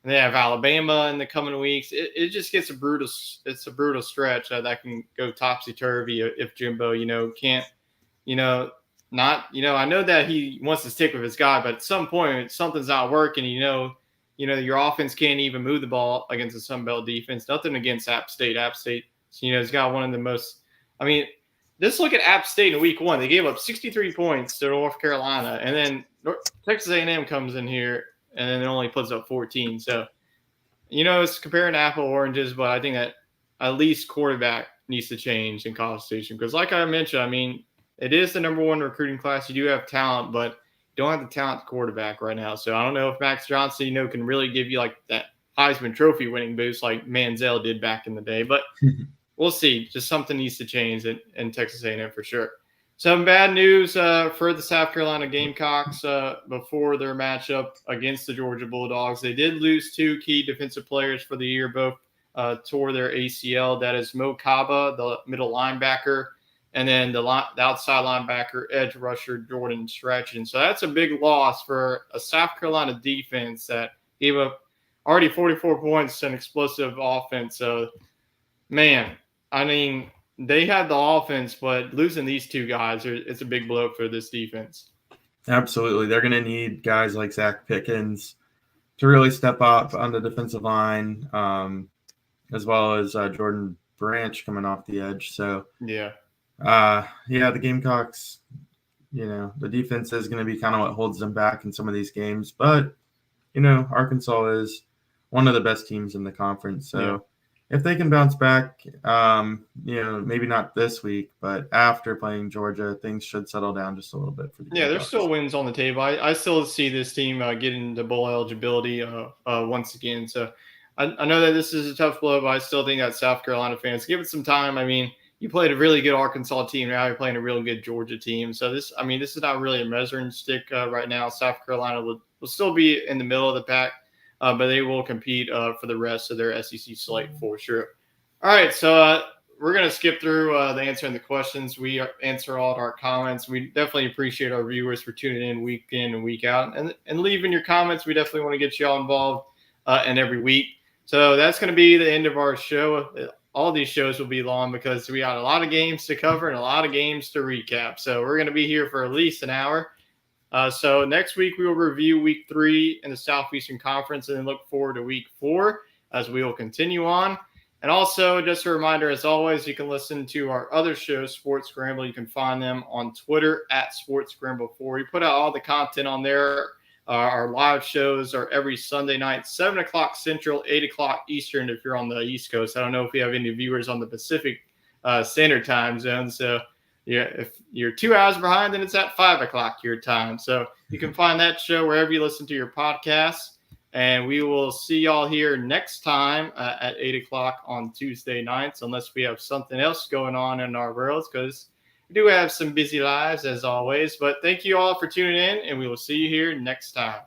have Alabama in the coming weeks. It just gets a brutal stretch that can go topsy-turvy if Jimbo, can't, not, I know that he wants to stick with his guy, but at some point something's not working. Your offense can't even move the ball against the Sun Belt defense. Nothing against App State. App State, has got one of the most. I mean, just look at App State in week 1. They gave up 63 points to North Carolina, and then Texas A&M comes in here and then it only puts up 14. So, it's comparing apple oranges, but I think that at least quarterback needs to change in College Station, because, like I mentioned, I mean, it is the number one recruiting class. You do have talent, but you don't have the talent quarterback right now. So I don't know if Max Johnson, can really give you like that Heisman Trophy winning boost like Manziel did back in the day. But we'll see. Just something needs to change in Texas A&M for sure. Some bad news for the South Carolina Gamecocks before their matchup against the Georgia Bulldogs. They did lose 2 key defensive players for the year, both tore their ACL. That is Mo Kaba, the middle linebacker, and then the outside linebacker, edge rusher, Jordan Stretchen. So that's a big loss for a South Carolina defense that gave up already 44 points and explosive offense. So, man, I mean, they had the offense, but losing these 2 guys, it's a big blow for this defense. Absolutely. They're going to need guys like Zach Pickens to really step up on the defensive line, as well as Jordan Branch coming off the edge. So, yeah, the Gamecocks, the defense is going to be kind of what holds them back in some of these games. But, Arkansas is one of the best teams in the conference. So if they can bounce back, maybe not this week, but after playing Georgia, things should settle down just a little bit for the Gamecocks. There's still wins on the table. I still see this team getting to bowl eligibility once again. So I know that this is a tough blow, but I still think that South Carolina fans, give it some time. I mean, you played a really good Arkansas team. Now you're playing a really good Georgia team. So this is not really a measuring stick right now. South Carolina will still be in the middle of the pack, but they will compete for the rest of their SEC slate for sure. All right, so we're going to skip through the answering the questions. We answer all of our comments. We definitely appreciate our viewers for tuning in and week out and leaving your comments. We definitely want to get you all involved and every week. So that's going to be the end of our show. All these shows will be long because we got a lot of games to cover and a lot of games to recap. So we're going to be here for at least an hour. So next week we will review week 3 in the Southeastern Conference and then look forward to week 4 as we will continue on. And also just a reminder, as always, you can listen to our other shows, Sports Scramble. You can find them on Twitter at Sports Scramble 4. We put out all the content on there. Our live shows are every Sunday night, 7 o'clock Central, 8 o'clock Eastern if you're on the East Coast. I don't know if we have any viewers on the Pacific Standard Time Zone. So, if you're 2 hours behind, then it's at 5 o'clock your time. So you can find that show wherever you listen to your podcasts. And we will see y'all here next time at 8 o'clock on Tuesday nights, unless we have something else going on in our worlds, because we do have some busy lives as always. But thank you all for tuning in, and we will see you here next time.